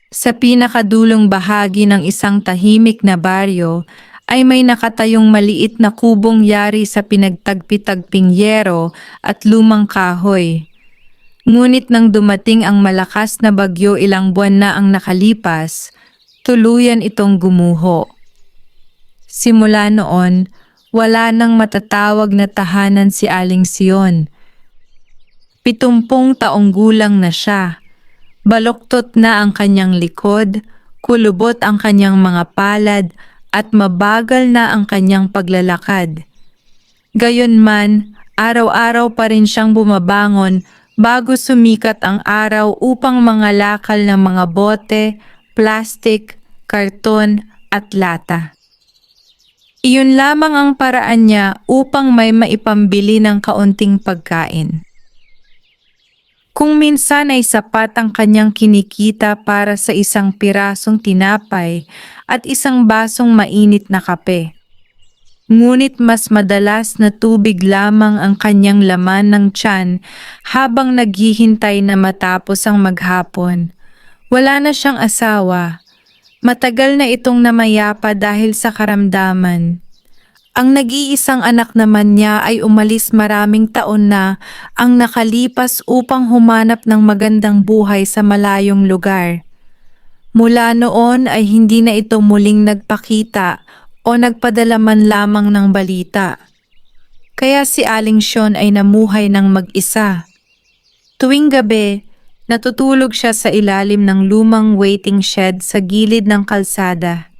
Sa pinakadulong bahagi ng isang tahimik na baryo ay may nakatayong maliit na kubong yari sa pinagtagpi-tagping yero at lumang kahoy. Ngunit nang dumating ang malakas na bagyo ilang buwan na ang nakalipas, tuluyan itong gumuho. Simula noon, wala nang matatawag na tahanan si Aling Sion. 70 taong gulang na siya. Baloktot na ang kanyang likod, kulubot ang kanyang mga palad, at mabagal na ang kanyang paglalakad. Gayunman, araw-araw pa rin siyang bumabangon bago sumikat ang araw upang mangalakal ng mga bote, plastik, karton at lata. Iyon lamang ang paraan niya upang may maipambili ng kaunting pagkain. Kung minsan ay sapat ang kanyang kinikita para sa isang pirasong tinapay at isang basong mainit na kape. Ngunit mas madalas na tubig lamang ang kanyang laman ng tiyan habang naghihintay na matapos ang maghapon. Wala na siyang asawa. Matagal na itong namayapa dahil sa karamdaman. Ang nag-iisang anak naman niya ay umalis maraming taon na ang nakalipas upang humanap ng magandang buhay sa malayong lugar. Mula noon ay hindi na ito muling nagpakita o nagpadala man lamang ng balita. Kaya si Aling Sion ay namuhay ng mag-isa. Tuwing gabi, natutulog siya sa ilalim ng lumang waiting shed sa gilid ng kalsada.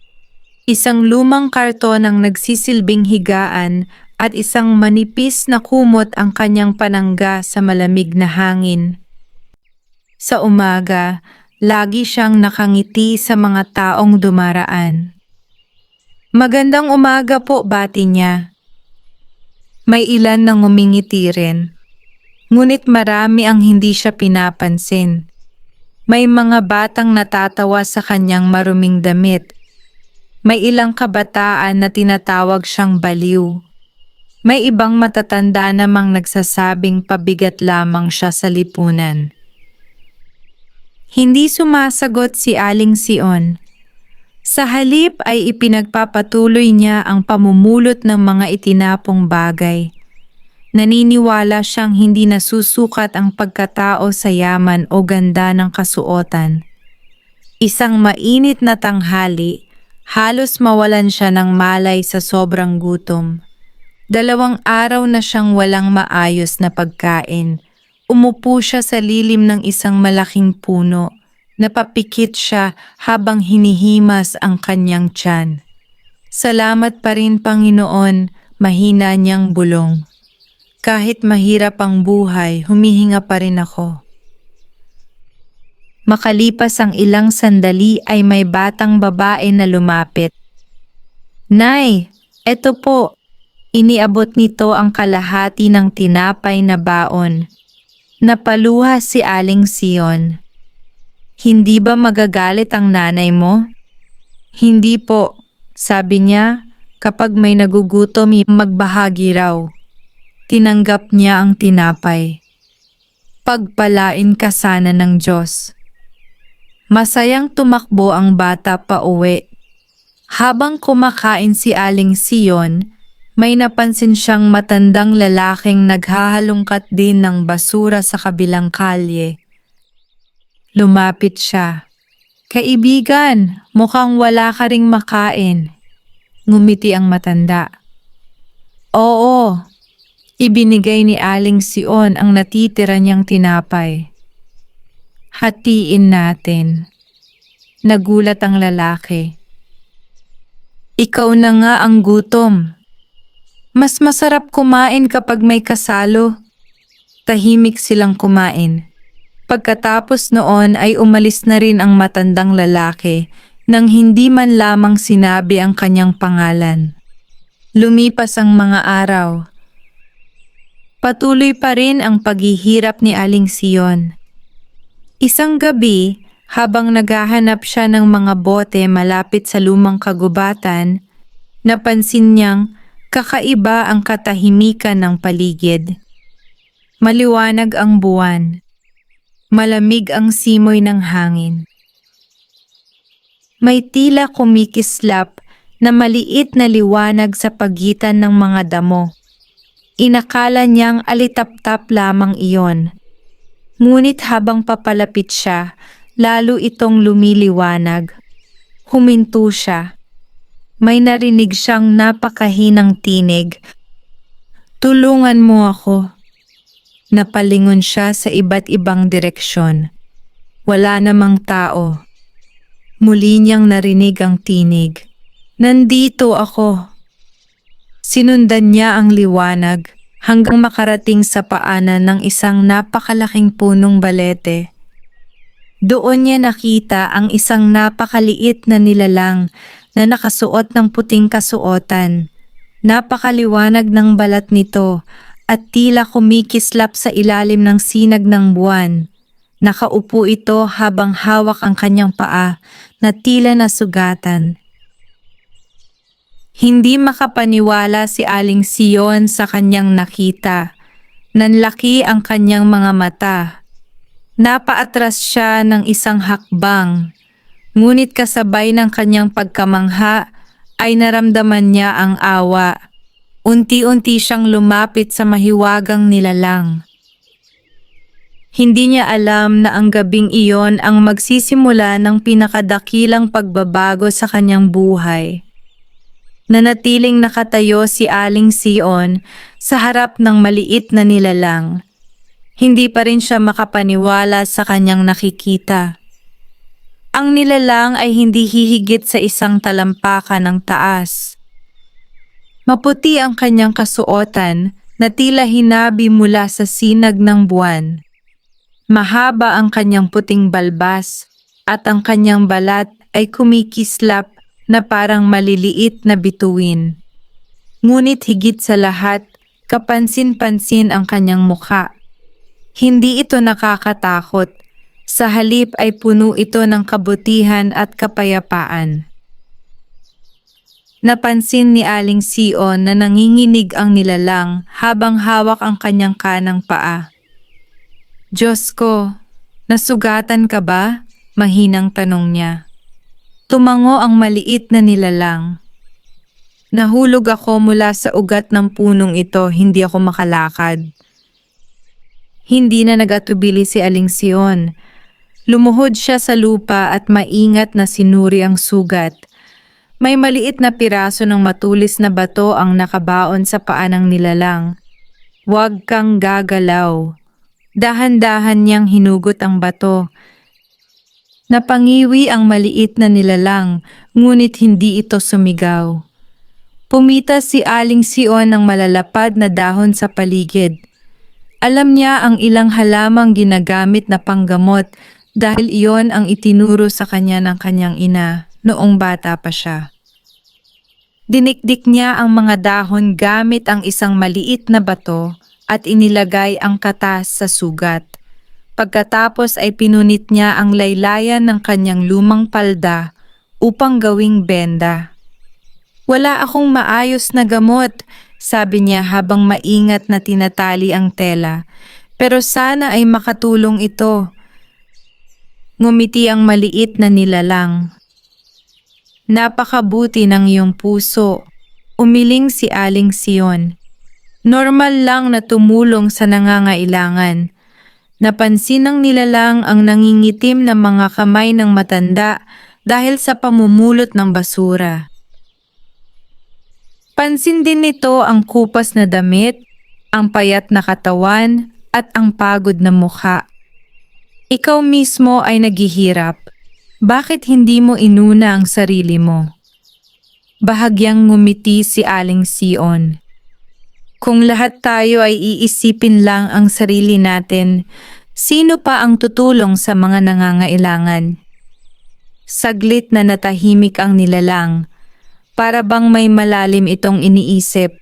Isang lumang karton ang nagsisilbing higaan at isang manipis na kumot ang kanyang panangga sa malamig na hangin. Sa umaga, lagi siyang nakangiti sa mga taong dumaraan. "Magandang umaga po," bati niya. May ilan nang ngumingiti rin. Ngunit marami ang hindi siya pinapansin. May mga batang natatawa sa kanyang maruming damit. May ilang kabataan na tinatawag siyang baliw. May ibang matatanda namang nagsasabing pabigat lamang siya sa lipunan. Hindi sumasagot si Aling Sion. Sa halip ay ipinagpapatuloy niya ang pamumulot ng mga itinapong bagay. Naniniwala siyang hindi nasusukat ang pagkatao sa yaman o ganda ng kasuotan. Isang mainit na tanghali, halos mawalan siya ng malay sa sobrang gutom. 2 araw na siyang walang maayos na pagkain. Umupo siya sa lilim ng isang malaking puno. Napapikit siya habang hinihimas ang kanyang tiyan. "Salamat pa rin, Panginoon," mahina niyang bulong. "Kahit mahirap ang buhay, humihinga pa rin ako." Makalipas ang ilang sandali ay may batang babae na lumapit. "Nay, eto po." Iniabot nito ang kalahati ng tinapay na baon. Napaluha si Aling Sion. "Hindi ba magagalit ang nanay mo?" "Hindi po," sabi niya, "kapag may nagugutom magbahagi raw." Tinanggap niya ang tinapay. "Pagpalain ka sana ng Diyos." Masayang tumakbo ang bata pauwi. Habang kumakain si Aling Sion, may napansin siyang matandang lalaking naghahalongkat din ng basura sa kabilang kalye. Lumapit siya. "Kaibigan, mukhang wala ka ring makain." Ngumiti ang matanda. "Oo." Ibinigay ni Aling Sion ang natitira niyang tinapay. "Hatiin natin." Nagulat ang lalaki. "Ikaw na nga ang gutom. Mas masarap kumain kapag may kasalo." Tahimik silang kumain. Pagkatapos noon ay umalis na rin ang matandang lalaki nang hindi man lamang sinabi ang kanyang pangalan. Lumipas ang mga araw. Patuloy pa rin ang paghihirap ni Aling Sion. Isang gabi, habang naghahanap siya ng mga bote malapit sa lumang kagubatan, napansin niyang kakaiba ang katahimikan ng paligid. Maliwanag ang buwan. Malamig ang simoy ng hangin. May tila kumikislap na maliit na liwanag sa pagitan ng mga damo. Inakala niyang alitaptap lamang iyon. Ngunit habang papalapit siya, lalo itong lumiliwanag. Huminto siya. May narinig siyang napakahinang tinig. "Tulungan mo ako." Napalingon siya sa iba't ibang direksyon. Wala namang tao. Muli niyang narinig ang tinig. "Nandito ako." Sinundan niya ang liwanag hanggang makarating sa paanan ng isang napakalaking punong balete. Doon niya nakita ang isang napakaliit na nilalang na nakasuot ng puting kasuotan. Napakaliwanag ng balat nito at tila kumikislap sa ilalim ng sinag ng buwan. Nakaupo ito habang hawak ang kanyang paa na tila nasugatan. Hindi makapaniwala si Aling Sion sa kanyang nakita. Nanlaki ang kanyang mga mata. Napaatras siya ng isang hakbang. Ngunit kasabay ng kanyang pagkamangha ay naramdaman niya ang awa. Unti-unti siyang lumapit sa mahiwagang nilalang. Hindi niya alam na ang gabing iyon ang magsisimula ng pinakadakilang pagbabago sa kanyang buhay. Nanatiling nakatayo si Aling Sion sa harap ng maliit na nilalang. Hindi pa rin siya makapaniwala sa kanyang nakikita. Ang nilalang ay hindi hihigit sa isang talampakan ng taas. Maputi ang kanyang kasuotan na tila hinabi mula sa sinag ng buwan. Mahaba ang kanyang puting balbas at ang kanyang balat ay kumikislap na parang maliliit na bituin. Ngunit higit sa lahat, kapansin-pansin ang kanyang mukha. Hindi ito nakakatakot. Sa halip ay puno ito ng kabutihan at kapayapaan. Napansin ni Aling Sion na nanginginig ang nilalang habang hawak ang kanyang kanang paa. "Diyos ko, nasugatan ka ba?" Mahinang tanong niya. Tumango ang maliit na nilalang. "Nahulog ako mula sa ugat ng punong ito, hindi ako makalakad." Hindi na nagatubili si Aling Sion. Lumuhod siya sa lupa at maingat na sinuri ang sugat. May maliit na piraso ng matulis na bato ang nakabaon sa paa ng nilalang. "Huwag kang gagalaw." Dahan-dahan niyang hinugot ang bato. Napangiwi ang maliit na nilalang, ngunit hindi ito sumigaw. Pumitas si Aling Sion ng malalapad na dahon sa paligid. Alam niya ang ilang halamang ginagamit na panggamot dahil iyon ang itinuro sa kanya ng kanyang ina noong bata pa siya. Dinikdik niya ang mga dahon gamit ang isang maliit na bato at inilagay ang katas sa sugat. Pagkatapos ay pinunit niya ang laylayan ng kanyang lumang palda upang gawing benda. "Wala akong maayos na gamot," sabi niya habang maingat na tinatali ang tela. "Pero sana ay makatulong ito." Ngumiti ang maliit na nilalang. "Napakabuti ng iyong puso," umiling si Aling Sion. "Normal lang na tumulong sa nangangailangan." Napansin ng nilalang ang nangingitim na mga kamay ng matanda dahil sa pamumulot ng basura. Pansin din nito ang kupas na damit, ang payat na katawan at ang pagod na mukha. "Ikaw mismo ay naghihirap. Bakit hindi mo inuna ang sarili mo?" Bahagyang ngumiti si Aling Sion. "Kung lahat tayo ay iisipin lang ang sarili natin, sino pa ang tutulong sa mga nangangailangan?" Saglit na natahimik ang nilalang, para bang may malalim itong iniisip.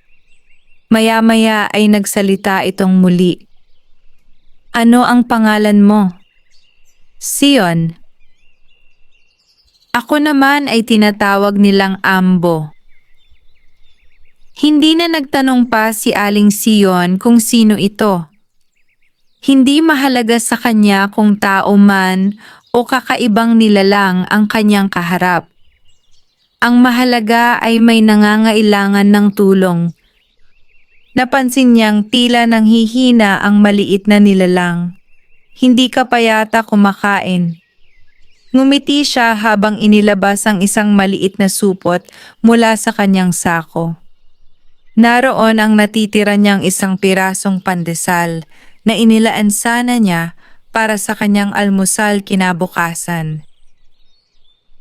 Maya-maya ay nagsalita itong muli. "Ano ang pangalan mo?" "Sion." "Ako naman ay tinatawag nilang Ambo." Hindi na nagtanong pa si Aling Sion kung sino ito. Hindi mahalaga sa kanya kung tao man o kakaibang nilalang ang kanyang kaharap. Ang mahalaga ay may nangangailangan ng tulong. Napansin niyang tila nanghihina ang maliit na nilalang. Hindi ka pa yata kumakain. Ngumiti siya habang inilabas ang isang maliit na supot mula sa kanyang sako. Naroon ang natitira niyang isang pirasong pandesal na inilaan sana niya para sa kanyang almusal kinabukasan.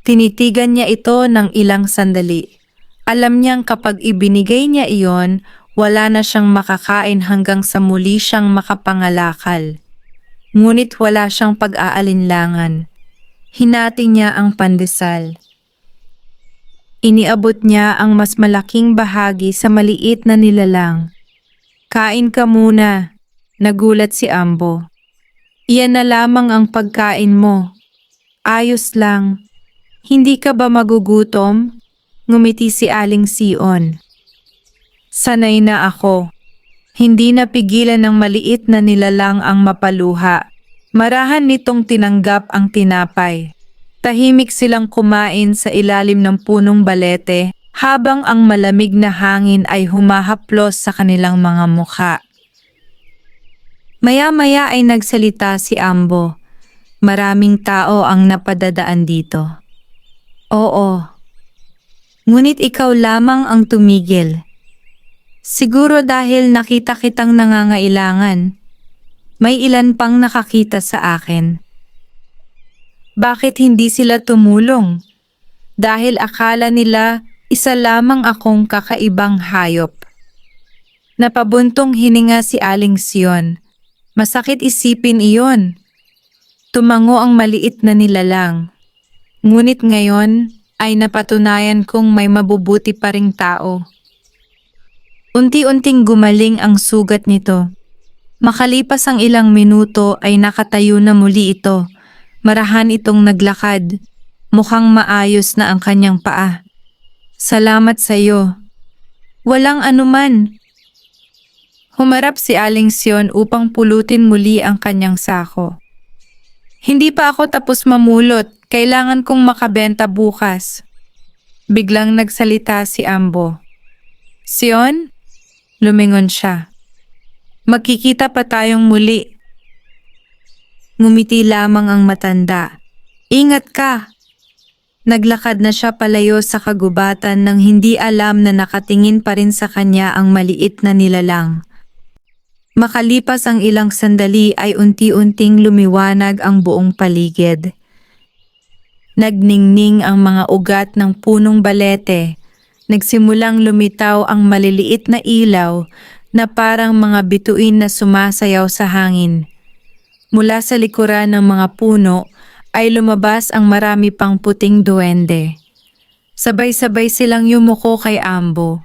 Tinitigan niya ito ng ilang sandali. Alam niyang kapag ibinigay niya iyon, wala na siyang makakain hanggang sa muli siyang makapangalakal. Ngunit wala siyang pag-aalinlangan. Hinati niya ang pandesal. Iniabot niya ang mas malaking bahagi sa maliit na nilalang. Kain ka muna, nagulat si Ambo. Iyan na lamang ang pagkain mo. Ayos lang. Hindi ka ba magugutom? Ngumiti si Aling Sion. Sanay na ako. Hindi napigilan ng maliit na nilalang ang mapaluha. Marahan nitong tinanggap ang tinapay. Tahimik silang kumain sa ilalim ng punong balete habang ang malamig na hangin ay humahaplos sa kanilang mga mukha. Maya-maya ay nagsalita si Ambo. Maraming tao ang napadadaan dito. Oo. Ngunit ikaw lamang ang tumigil. Siguro dahil nakita kitang nangangailangan. May ilan pang nakakita sa akin. Bakit hindi sila tumulong? Dahil akala nila isa lamang akong kakaibang hayop. Napabuntong hininga si Aling Sion. Masakit isipin iyon. Tumango ang maliit na nilalang. Ngunit ngayon ay napatunayan kong may mabubuti pa ring tao. Unti-unting gumaling ang sugat nito. Makalipas ang ilang minuto ay nakatayo na muli ito. Marahan itong naglakad. Mukhang maayos na ang kanyang paa. Salamat sa iyo. Walang anuman. Humarap si Aling Sion upang pulutin muli ang kanyang sako. Hindi pa ako tapos mamulot. Kailangan kong makabenta bukas. Biglang nagsalita si Ambo. Sion? Lumingon siya. Magkikita pa tayong muli. Ngumiti lamang ang matanda. Ingat ka! Naglakad na siya palayo sa kagubatan nang hindi alam na nakatingin pa rin sa kanya ang maliit na nilalang. Makalipas ang ilang sandali ay unti-unting lumiwanag ang buong paligid. Nagningning ang mga ugat ng punong balete. Nagsimulang lumitaw ang maliliit na ilaw na parang mga bituin na sumasayaw sa hangin. Mula sa likuran ng mga puno ay lumabas ang marami pang puting duwende. Sabay-sabay silang yumuko kay Ambo.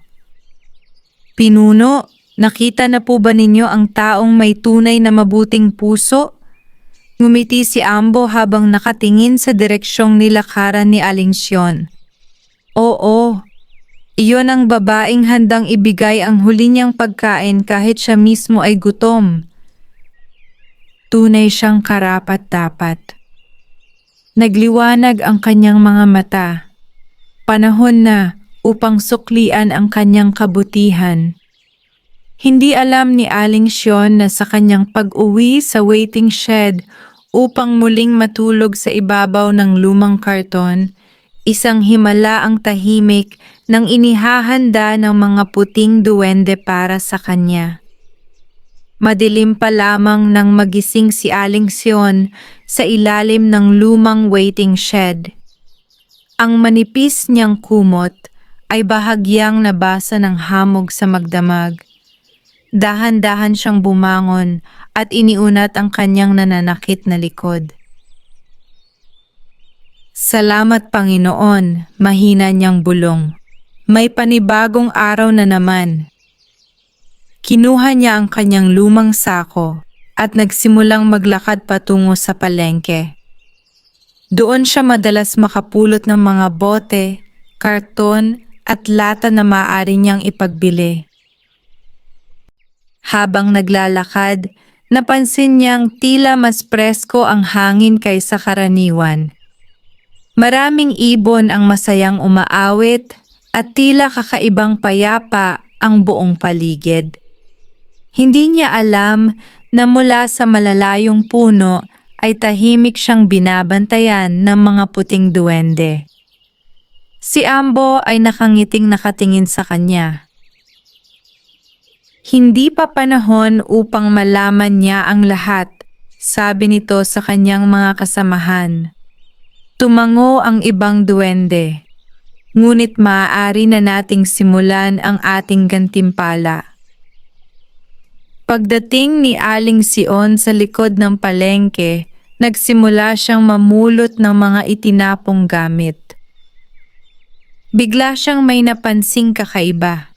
Pinuno, nakita na po ba ninyo ang taong may tunay na mabuting puso? Ngumiti si Ambo habang nakatingin sa direksyong nilakaran ni Aling Sion. Oo, iyon ang babaeng handang ibigay ang huli niyang pagkain kahit siya mismo ay gutom. Tunay siyang karapat-dapat. Nagliwanag ang kanyang mga mata. Panahon na upang suklian ang kanyang kabutihan. Hindi alam ni Aling Sion na sa kanyang pag-uwi sa waiting shed upang muling matulog sa ibabaw ng lumang karton, isang himala ang tahimik nang inihahanda ng mga puting duwende para sa kanya. Madilim pa lamang nang magising si Aling Sion sa ilalim ng lumang waiting shed. Ang manipis niyang kumot ay bahagyang nabasa ng hamog sa magdamag. Dahan-dahan siyang bumangon at iniunat ang kanyang nananakit na likod. Salamat Panginoon, mahina niyang bulong. May panibagong araw na naman. Kinuha niya ang kanyang lumang sako at nagsimulang maglakad patungo sa palengke. Doon siya madalas makapulot ng mga bote, karton at lata na maaari niyang ipagbili. Habang naglalakad, Napansin niyang tila mas presko ang hangin kaysa karaniwan. Maraming ibon ang masayang umaawit at tila kakaibang payapa ang buong paligid. Hindi niya alam na mula sa malalayong puno ay tahimik siyang binabantayan ng mga puting duwende. Si Ambo ay nakangiting nakatingin sa kanya. Hindi pa panahon upang malaman niya ang lahat, sabi nito sa kanyang mga kasamahan. Tumango ang ibang duwende, ngunit maaari na nating simulan ang ating gantimpala. Pagdating ni Aling Sion sa likod ng palengke, nagsimula siyang mamulot ng mga itinapong gamit. Bigla siyang may napansing kakaiba.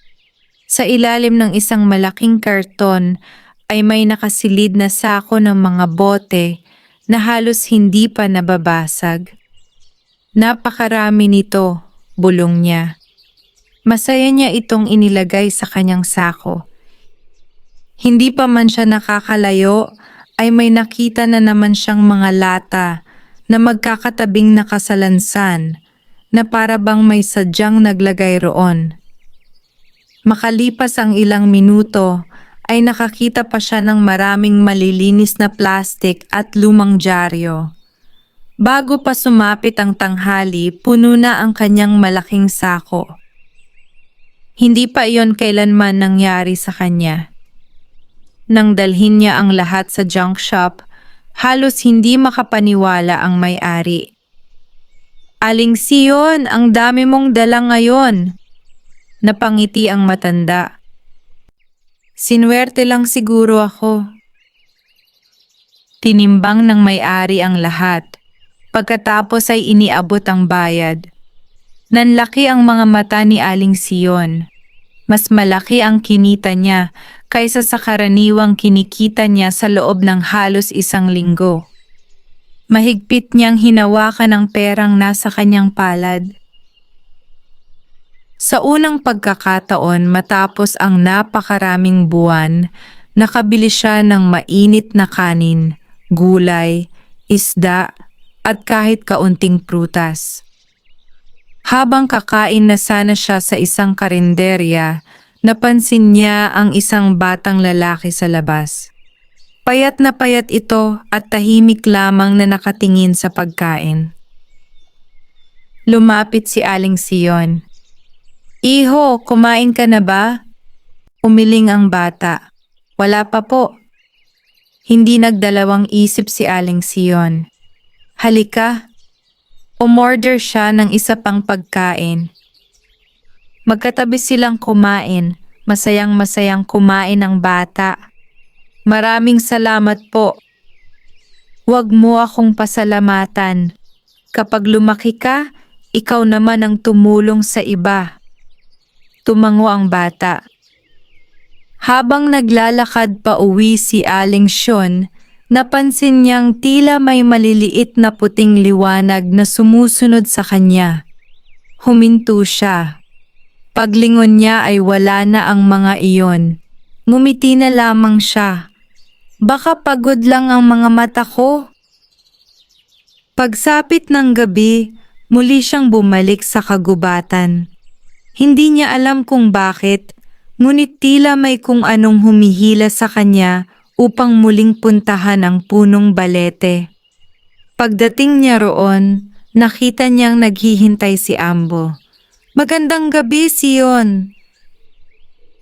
Sa ilalim ng isang malaking karton ay may nakasilid na sako ng mga bote na halos hindi pa nababasag. Napakarami nito, bulong niya. Masaya niya itong inilagay sa kanyang sako. Hindi pa man siya nakakalayo ay may nakita na naman siyang mga lata na magkakatabing nakasalansan na para bang may sadyang naglagay roon. Makalipas ang ilang minuto ay nakakita pa siya ng maraming malilinis na plastik at lumang dyaryo. Bago pa sumapit ang tanghali, puno na ang kanyang malaking sako. Hindi pa iyon kailanman nangyari sa kanya. Nang dalhin niya ang lahat sa junk shop, halos hindi makapaniwala ang may-ari. Aling Sion, ang dami mong dala ngayon. Napangiti ang matanda. Sinwerte lang siguro ako. Tinimbang ng may-ari ang lahat. Pagkatapos ay iniabot ang bayad. Nanlaki ang mga mata ni Aling Sion. Mas malaki ang kinita niya kaysa sa karaniwang kinikita niya sa loob ng halos isang linggo. Mahigpit niyang hinawakan ang perang nasa kanyang palad. Sa unang pagkakataon matapos ang napakaraming buwan, nakabili siya ng mainit na kanin, gulay, isda at kahit kaunting prutas. Habang kakain na sana siya sa isang karinderya, napansin niya ang isang batang lalaki sa labas. Payat na payat ito at tahimik lamang na nakatingin sa pagkain. Lumapit si Aling Sion. Iho, kumain ka na ba? Umiling ang bata. Wala pa po. Hindi nagdalawang isip si Aling Sion. Halika. Umorder siya ng isa pang pagkain. Magkatabi silang kumain. Masayang-masayang kumain ang bata. Maraming salamat po. Huwag mo akong pasalamatan. Kapag lumaki ka, ikaw naman ang tumulong sa iba. Tumango ang bata. Habang naglalakad pa uwi si Aling Sion, napansin niyang tila may maliliit na puting liwanag na sumusunod sa kanya. Huminto siya. Paglingon niya ay wala na ang mga iyon. Ngumiti na lamang siya. Baka pagod lang ang mga mata ko. Pagsapit ng gabi, muli siyang bumalik sa kagubatan. Hindi niya alam kung bakit, ngunit tila may kung anong humihila sa kanya upang muling puntahan ang punong balete. Pagdating niya roon, nakita niyang naghihintay si Ambo. Magandang gabi, Sion.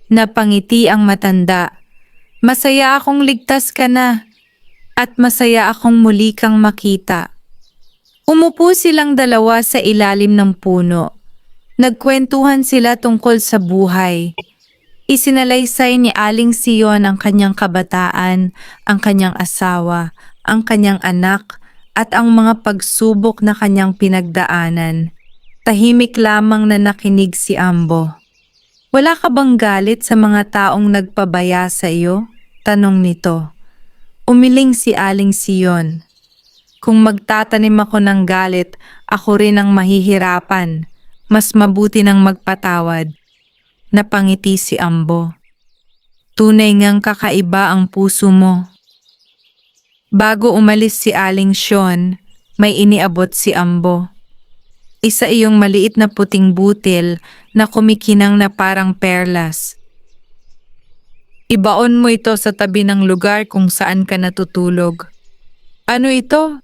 Napangiti ang matanda. Masaya akong ligtas ka na at masaya akong muli kang makita. Umupo silang dalawa sa ilalim ng puno. Nagkwentuhan sila tungkol sa buhay. Isinalaysay ni Aling Sion ang kanyang kabataan, ang kanyang asawa, ang kanyang anak, at ang mga pagsubok na kanyang pinagdaanan. Tahimik lamang na nakinig si Ambo. Wala ka bang galit sa mga taong nagpabaya sa iyo? Tanong nito. Umiling si Aling Sion. Kung magtatanim ako ng galit, ako rin ang mahihirapan. Mas mabuti nang magpatawad. Napangiti si Ambo. Tunay ngang kakaiba ang puso mo. Bago umalis si Aling Sean, may iniabot si Ambo. Isa iyong maliit na puting butil na kumikinang na parang perlas. Ibaon mo ito sa tabi ng lugar kung saan ka natutulog. Ano ito?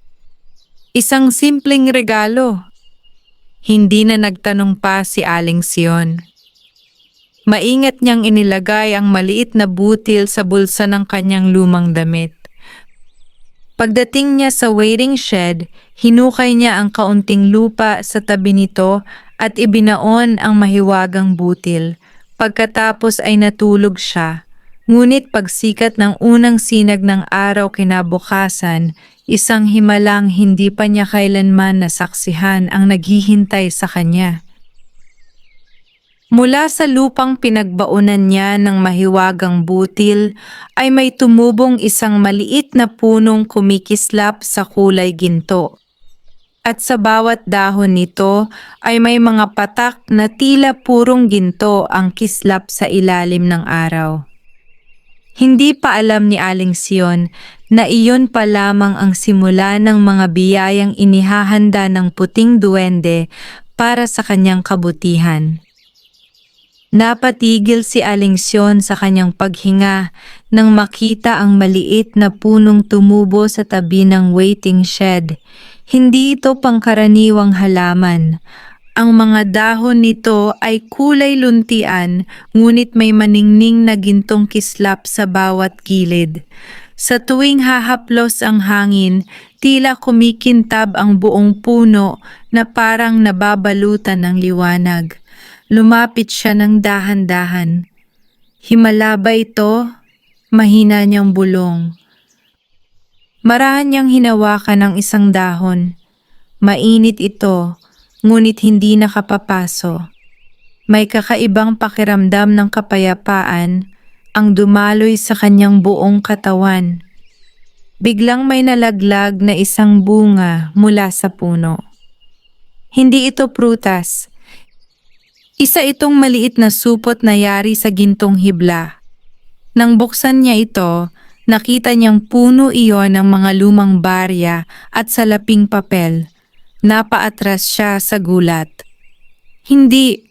Isang simpleng regalo. Hindi na nagtanong pa si Aling Sion. Maingat niyang inilagay ang maliit na butil sa bulsa ng kanyang lumang damit. Pagdating niya sa waiting shed, hinukay niya ang kaunting lupa sa tabi nito at ibinaon ang mahiwagang butil. Pagkatapos ay natulog siya. Ngunit pagsikat ng unang sinag ng araw kinabukasan, isang himalang hindi pa niya kailanman nasaksihan ang naghihintay sa kanya. Mula sa lupang pinagbaunan niya ng mahiwagang butil ay may tumubong isang maliit na punong kumikislap sa kulay ginto. At sa bawat dahon nito ay may mga patak na tila purong ginto ang kislap sa ilalim ng araw. Hindi pa alam ni Aling Sion na iyon pa lamang ang simula ng mga biyayang inihahanda ng puting duwende para sa kanyang kabutihan. Napatigil si Aling Sion sa kanyang paghinga nang makita ang maliit na punong tumubo sa tabi ng waiting shed. Hindi ito pangkaraniwang halaman. Ang mga dahon nito ay kulay luntian, ngunit may maningning na gintong kislap sa bawat gilid. Sa tuwing hahaplos ang hangin, tila kumikintab ang buong puno na parang nababalutan ng liwanag. Lumapit siya ng dahan-dahan. Himala ba ito? Mahina niyang bulong. Marahan niyang hinawakan ng isang dahon. Mainit ito, ngunit hindi nakapapaso. May kakaibang pakiramdam ng kapayapaan ang dumaloy sa kanyang buong katawan. Biglang may nalaglag na isang bunga mula sa puno. Hindi ito prutas. Isa itong maliit na supot na yari sa gintong hibla. Nang buksan niya ito, nakita niyang puno iyon ng mga lumang barya at salaping papel. Napaatras siya sa gulat. Hindi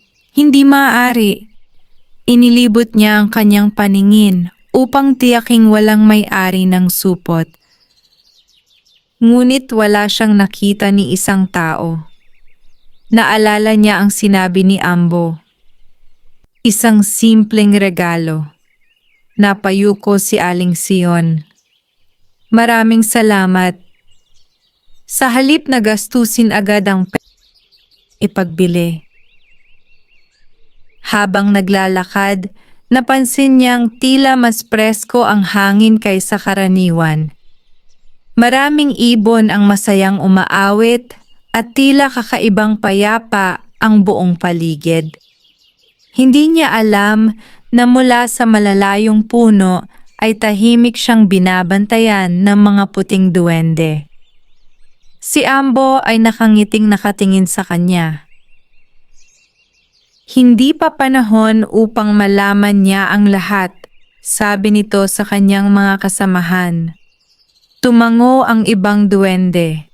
maaari. Inilibot niya ang kanyang paningin upang tiyaking walang may-ari ng supot. Ngunit wala siyang nakita ni isang tao. Naalala niya ang sinabi ni Ambo. Isang simpleng regalo. Napayuko si Aling Sion. Maraming salamat. Sa halip na gastusin agad ang ipagbili. Habang naglalakad, napansin niyang tila mas presko ang hangin kaysa karaniwan. Maraming ibon ang masayang umaawit at tila kakaibang payapa ang buong paligid. Hindi niya alam na mula sa malalayong puno ay tahimik siyang binabantayan ng mga puting duwende. Si Ambo ay nakangiting nakatingin sa kanya. Hindi pa panahon upang malaman niya ang lahat, sabi nito sa kanyang mga kasamahan. Tumango ang ibang duwende.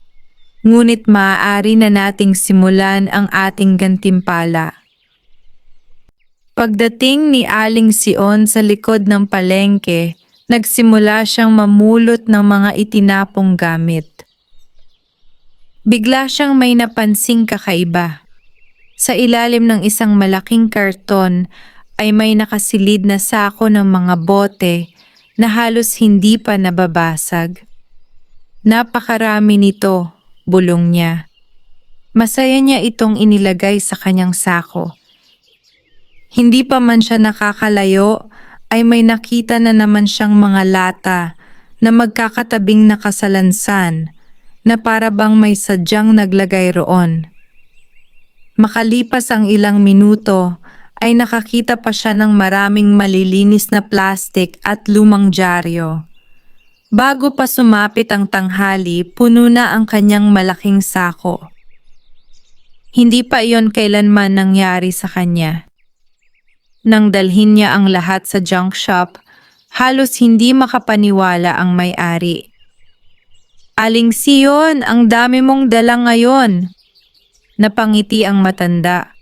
Ngunit maaari na nating simulan ang ating gantimpala. Pagdating ni Aling Sion sa likod ng palengke, nagsimula siyang mamulot ng mga itinapong gamit. Bigla siyang may napansing kakaiba. Sa ilalim ng isang malaking karton ay may nakasilid na sako ng mga bote na halos hindi pa nababasag. Napakarami nito, bulong niya. Masaya niya itong inilagay sa kanyang sako. Hindi pa man siya nakakalayo ay may nakita na naman siyang mga lata na magkakatabing nakasalansan na para bang may sadyang naglagay roon. Makalipas ang ilang minuto ay nakakita pa siya ng maraming malilinis na plastik at lumang dyaryo. Bago pa sumapit ang tanghali, puno na ang kanyang malaking sako. Hindi pa iyon kailanman nangyari sa kanya. Nang dalhin niya ang lahat sa junk shop, halos hindi makapaniwala ang may-ari. Aling Siyon, ang dami mong dala ngayon. Napangiti ang matanda.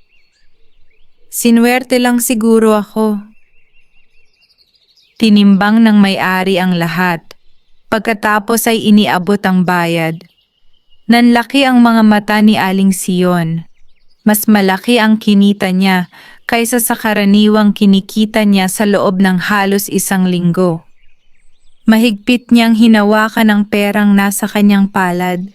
Sinwerte lang siguro ako. Tinimbang ng may-ari ang lahat. Pagkatapos ay iniabot ang bayad. Nanlaki ang mga mata ni Aling Siyon. Mas malaki ang kinita niya kaysa sa karaniwang kinikita niya sa loob ng halos isang linggo. Mahigpit niyang hinawakan ang perang nasa kanyang palad.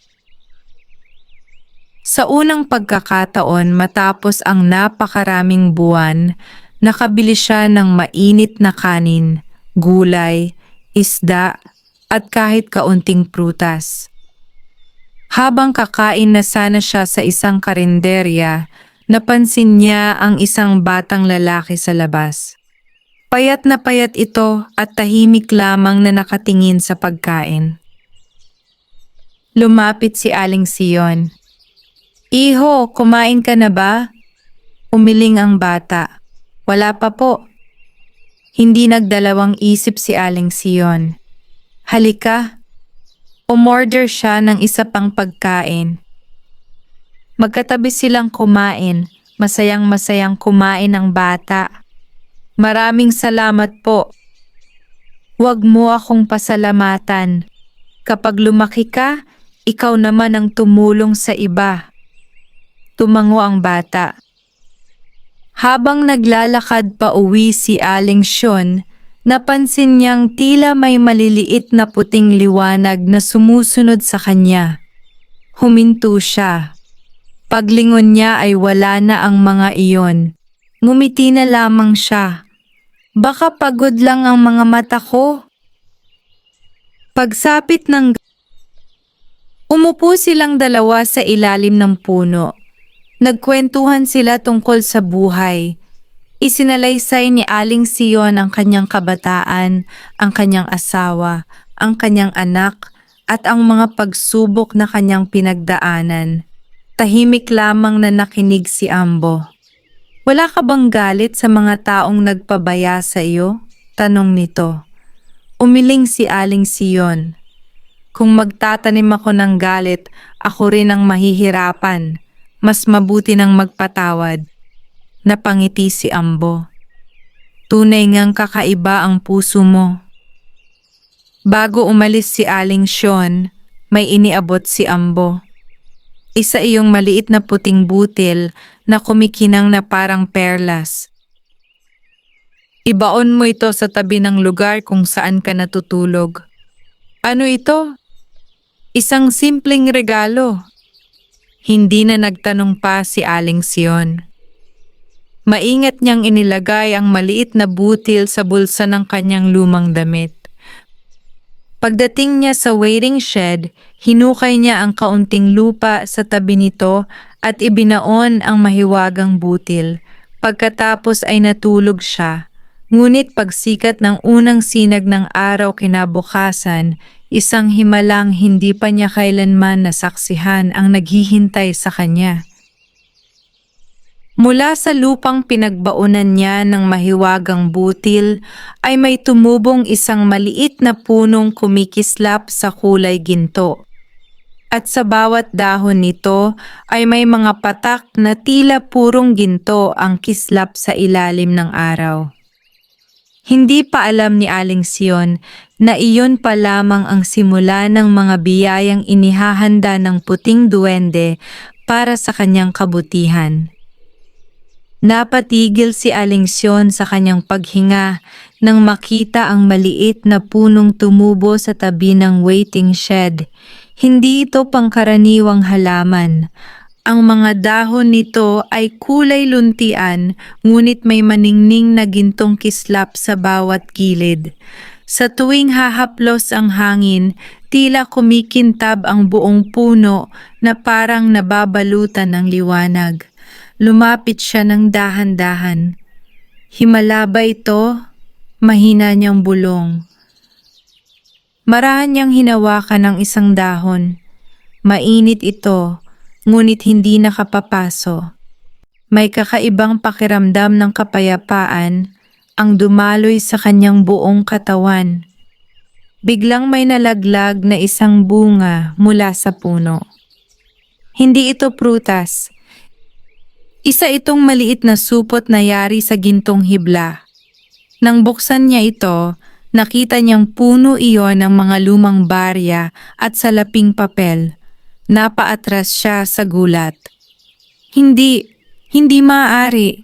Sa unang pagkakataon matapos ang napakaraming buwan, nakabili siya ng mainit na kanin, gulay, isda, at kahit kaunting prutas. Habang kakain na sana siya sa isang karinderya, napansin niya ang isang batang lalaki sa labas. Payat na payat ito at tahimik lamang na nakatingin sa pagkain. Lumapit si Aling Siyon. "Iho, kumain ka na ba?" Umiling ang bata. "Wala pa po." Hindi nagdalawang isip si Aling Siyon. "Halika." Umorder siya ng isa pang pagkain. Magkatabi silang kumain, masayang-masayang kumain ang bata. "Maraming salamat po." "Huwag mo akong pasalamatan. Kapag lumaki ka, ikaw naman ang tumulong sa iba." Tumango ang bata. Habang naglalakad pa uwi si Aling Siyon, napansin niyang tila may maliliit na puting liwanag na sumusunod sa kanya. Huminto siya. Paglingon niya ay wala na ang mga iyon. Ngumiti na lamang siya. "Baka pagod lang ang mga mata ko." Pagsapit ng umupo silang dalawa sa ilalim ng puno. Nagkwentuhan sila tungkol sa buhay. Isinalaysay ni Aling Siyon ang kanyang kabataan, ang kanyang asawa, ang kanyang anak, at ang mga pagsubok na kanyang pinagdaanan. Tahimik lamang na nakinig si Ambo. "Wala ka bang galit sa mga taong nagpabaya sa iyo?" tanong nito. Umiling si Aling Siyon. "Kung magtatanim ako ng galit, ako rin ang mahihirapan. Mas mabuti nang magpatawad." Napangiti si Ambo. "Tunay ngang kakaiba ang puso mo." Bago umalis si Aling Siyon, may iniabot si Ambo. Isa iyong maliit na puting butil na kumikinang na parang perlas. "Ibaon mo ito sa tabi ng lugar kung saan ka natutulog." "Ano ito?" "Isang simpleng regalo." Hindi na nagtanong pa si Aling Siyon. Maingat niyang inilagay ang maliit na butil sa bulsa ng kanyang lumang damit. Pagdating niya sa waiting shed, hinukay niya ang kaunting lupa sa tabi nito at ibinaon ang mahiwagang butil. Pagkatapos ay natulog siya. Ngunit pagsikat ng unang sinag ng araw kinabukasan, isang himalang hindi pa niya kailanman nasaksihan ang naghihintay sa kanya. Mula sa lupang pinagbaunan niya ng mahiwagang butil ay may tumubong isang maliit na punong kumikislap sa kulay ginto. At sa bawat dahon nito ay may mga patak na tila purong ginto ang kislap sa ilalim ng araw. Hindi pa alam ni Aling Siyon na iyon pa lamang ang simula ng mga biyayang inihahanda ng puting duwende para sa kanyang kabutihan. Napatigil si Aling Siyon sa kanyang paghinga nang makita ang maliit na punong tumubo sa tabi ng waiting shed. Hindi ito pangkaraniwang halaman. Ang mga dahon nito ay kulay luntian, ngunit may maningning na gintong kislap sa bawat gilid. Sa tuwing hahaplos ang hangin, tila kumikintab ang buong puno na parang nababalutan ng liwanag. Lumapit siya ng dahan-dahan. "Himala ba ito?" Mahina niyang bulong. Marahan niyang hinawakan ang isang dahon. Mainit ito, ngunit hindi nakapapaso. May kakaibang pakiramdam ng kapayapaan ang dumaloy sa kanyang buong katawan. Biglang may nalaglag na isang bunga mula sa puno. Hindi ito prutas. Isa itong maliit na supot na yari sa gintong hibla. Nang buksan niya ito, nakita niyang puno iyon ng mga lumang barya at salaping papel. Napaatras siya sa gulat. Hindi maaari.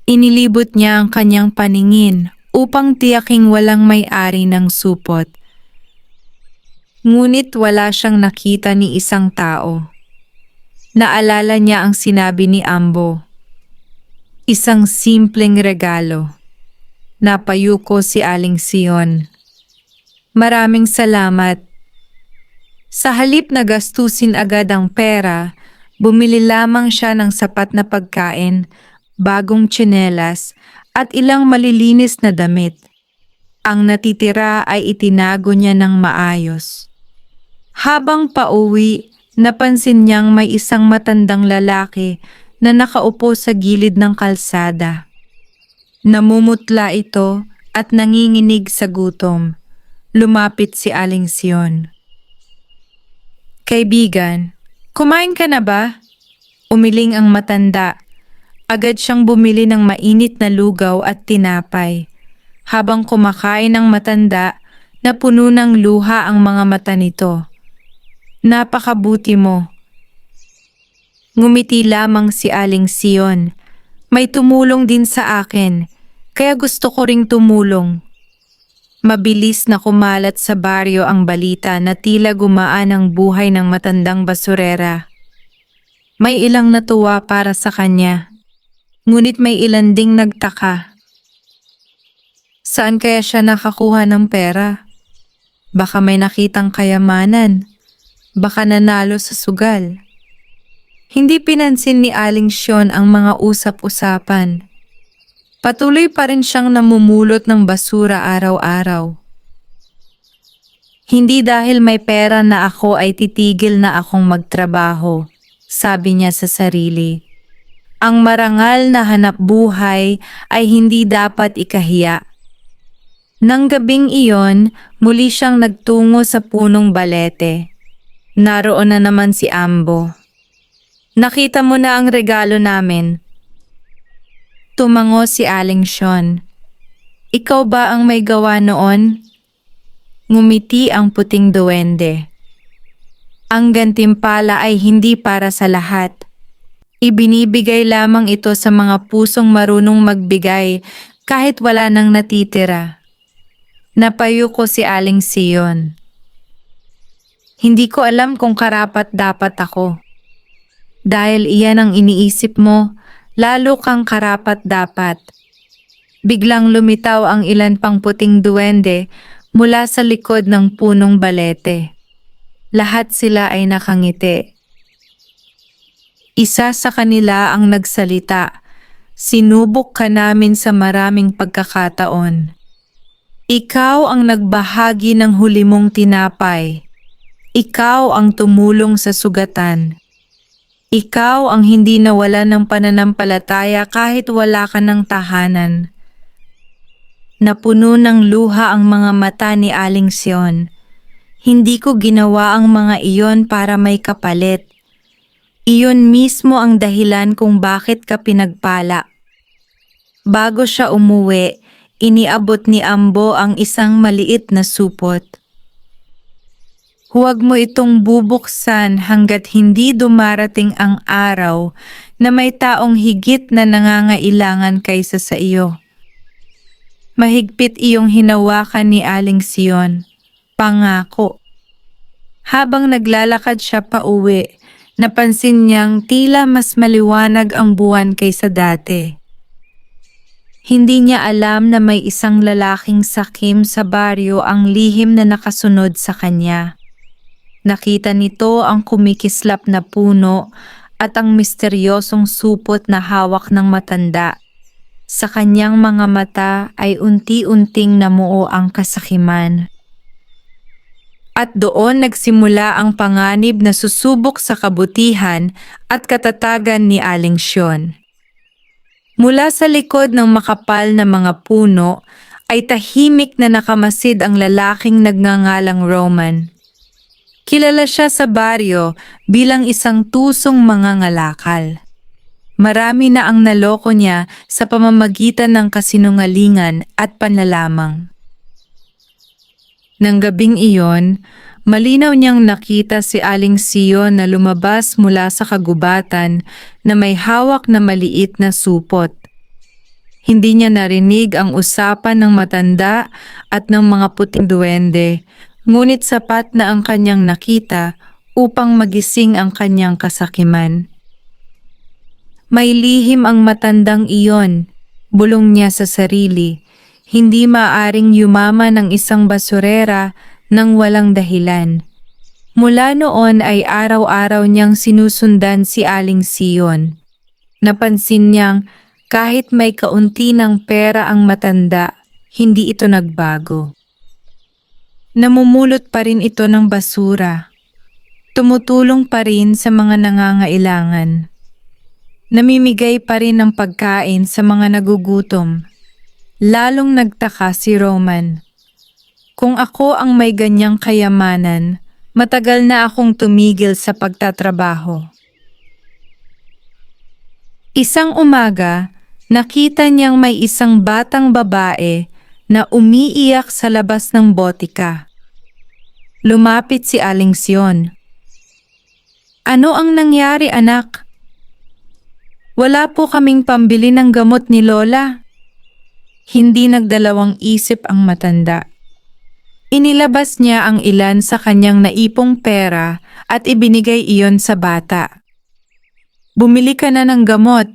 Inilibot niya ang kanyang paningin upang tiyaking walang may-ari ng supot. Ngunit wala siyang nakita ni isang tao. Naalala niya ang sinabi ni Ambo. Isang simpleng regalo. Napayuko si Aling Sion. Maraming salamat. Sa halip na gastusin agad ang pera, bumili lamang siya ng sapat na pagkain, bagong tsinelas at ilang malilinis na damit. Ang natitira ay itinago niya ng maayos. Habang pauwi, napansin niyang may isang matandang lalaki na nakaupo sa gilid ng kalsada. Namumutla ito at nanginginig sa gutom. Lumapit si Aling Sion. Kaibigan, kumain ka na ba? Umiling ang matanda. Agad siyang bumili ng mainit na lugaw at tinapay. Habang kumakain ang matanda, napuno ng luha ang mga mata nito. Napakabuti mo. Ngumiti lamang si Aling Sion. May tumulong din sa akin, kaya gusto ko ring tumulong. Mabilis na kumalat sa baryo ang balita na tila gumaan ang buhay ng matandang basurera. May ilang natuwa para sa kanya, ngunit may ilan ding nagtaka. Saan kaya siya nakakuha ng pera? Baka may nakitang kayamanan, baka nanalo sa sugal. Hindi pinansin ni Aling Sion ang mga usap-usapan. Patuloy pa rin siyang namumulot ng basura araw-araw. Hindi dahil may pera na ako ay titigil na akong magtrabaho, sabi niya sa sarili. Ang marangal na hanap buhay ay hindi dapat ikahiya. Nang gabing iyon, muli siyang nagtungo sa punong balete. Naroon na naman si Ambo. Nakita mo na ang regalo namin. Tumango si Aling Sion. Ikaw ba ang may gawa noon? Ngumiti ang puting duwende. Ang gantimpala ay hindi para sa lahat. Ibinibigay lamang ito sa mga pusong marunong magbigay kahit wala nang natitira. Napayuko si Aling Sion. Hindi ko alam kung karapat-dapat ako. Dahil iyan ang iniisip mo, lalo kang karapat-dapat. Biglang lumitaw ang ilan pang puting duwende mula sa likod ng punong balete. Lahat sila ay nakangiti. Isa sa kanila ang nagsalita, "Sinubok ka namin sa maraming pagkakataon. Ikaw ang nagbahagi ng huli mong tinapay. Ikaw ang tumulong sa sugatan. Ikaw ang hindi nawala ng pananampalataya kahit wala ka ng tahanan." Napuno ng luha ang mga mata ni Aling Sion. Hindi ko ginawa ang mga iyon para may kapalit. Iyon mismo ang dahilan kung bakit ka pinagpala. Bago siya umuwi, iniabot ni Ambo ang isang maliit na supot. Huwag mo itong bubuksan hanggat hindi dumarating ang araw na may taong higit na nangangailangan kaysa sa iyo. Mahigpit iyong hinawakan ni Aling Sion. Pangako. Habang naglalakad siya pauwi, napansin niyang tila mas maliwanag ang buwan kaysa dati. Hindi niya alam na may isang lalaking sakim sa baryo ang lihim na nakasunod sa kanya. Nakita nito ang kumikislap na puno at ang misteryosong supot na hawak ng matanda. Sa kanyang mga mata ay unti-unting namuo ang kasakiman. At doon nagsimula ang panganib na susubok sa kabutihan at katatagan ni Aling Sion. Mula sa likod ng makapal na mga puno ay tahimik na nakamasid ang lalaking nagngangalang Roman. Kilala siya sa baryo bilang isang tusong mangangalakal. Marami na ang naloko niya sa pamamagitan ng kasinungalingan at panlalamang. Nang gabing iyon, malinaw niyang nakita si Aling Sion na lumabas mula sa kagubatan na may hawak na maliit na supot. Hindi niya narinig ang usapan ng matanda at ng mga puting duwende, ngunit sapat na ang kanyang nakita upang magising ang kanyang kasakiman. May lihim ang matandang iyon, bulong niya sa sarili. Hindi maaring yumaman ng isang basurera nang walang dahilan. Mula noon ay araw-araw niyang sinusundan si Aling Sion. Napansin niyang kahit may kaunti ng pera ang matanda, hindi ito nagbago. Namumulot pa rin ito ng basura. Tumutulong pa rin sa mga nangangailangan. Namimigay pa rin ng pagkain sa mga nagugutom. Lalong nagtaka si Roman. Kung ako ang may ganyang kayamanan, matagal na akong tumigil sa pagtatrabaho. Isang umaga, nakita niyang may isang batang babae na umiiyak sa labas ng botika. Lumapit si Aling Sion. "Ano ang nangyari, anak?" "Wala po kaming pambili ng gamot ni Lola." Hindi nagdalawang isip ang matanda. Inilabas niya ang ilan sa kanyang naipong pera at ibinigay iyon sa bata. "Bumili ka na ng gamot."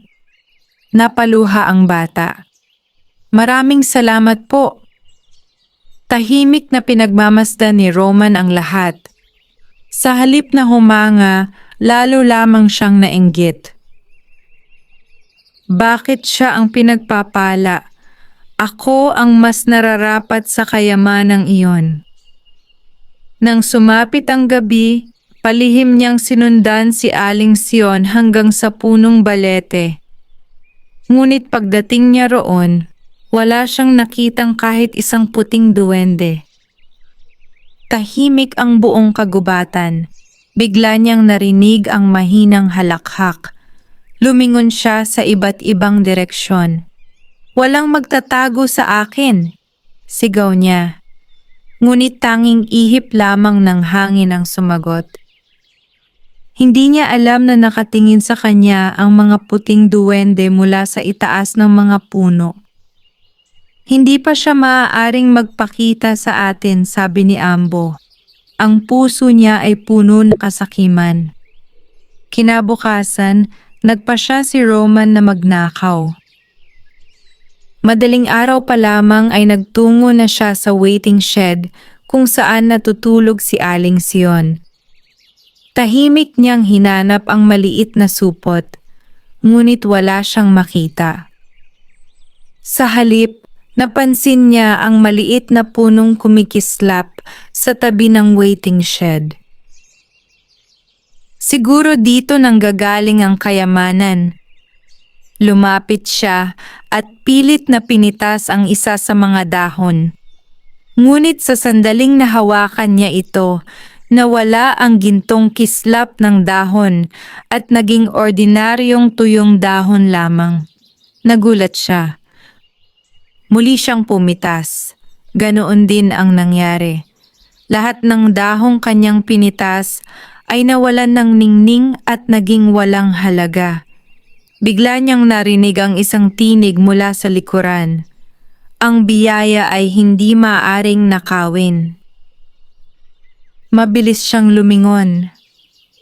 Napaluha ang bata. "Maraming salamat po." Tahimik na pinagmamasdan ni Roman ang lahat. Sa halip na humanga, lalo lamang siyang nainggit. Bakit siya ang pinagpapala? Ako ang mas nararapat sa kayamanang iyon. Nang sumapit ang gabi, palihim niyang sinundan si Aling Sion hanggang sa punong balete. Ngunit pagdating niya roon, wala siyang nakitang kahit isang puting duwende. Tahimik ang buong kagubatan. Bigla niyang narinig ang mahinang halakhak. Lumingon siya sa iba't ibang direksyon. "Walang magtatago sa akin," sigaw niya. Ngunit tanging ihip lamang ng hangin ang sumagot. Hindi niya alam na nakatingin sa kanya ang mga puting duwende mula sa itaas ng mga puno. "Hindi pa siya maaaring magpakita sa atin," sabi ni Ambo. Ang puso niya ay puno ng kasakiman. Kinabukasan, nagpasya si Roman na magnakaw. Madaling araw pa lamang ay nagtungo na siya sa waiting shed kung saan natutulog si Aling Sion. Tahimik niyang hinanap ang maliit na supot, ngunit wala siyang makita. Sa halip, napansin niya ang maliit na punong kumikislap sa tabi ng waiting shed. Siguro dito nanggagaling ang kayamanan. Lumapit siya at pilit na pinitas ang isa sa mga dahon. Ngunit sa sandaling nahawakan niya ito, nawala ang gintong kislap ng dahon at naging ordinaryong tuyong dahon lamang. Nagulat siya. Muli siyang pumitas. Ganoon din ang nangyari. Lahat ng dahong kanyang pinitas ay nawalan ng ningning at naging walang halaga. Bigla niyang narinig ang isang tinig mula sa likuran. Ang biyaya ay hindi maaaring nakawin. Mabilis siyang lumingon.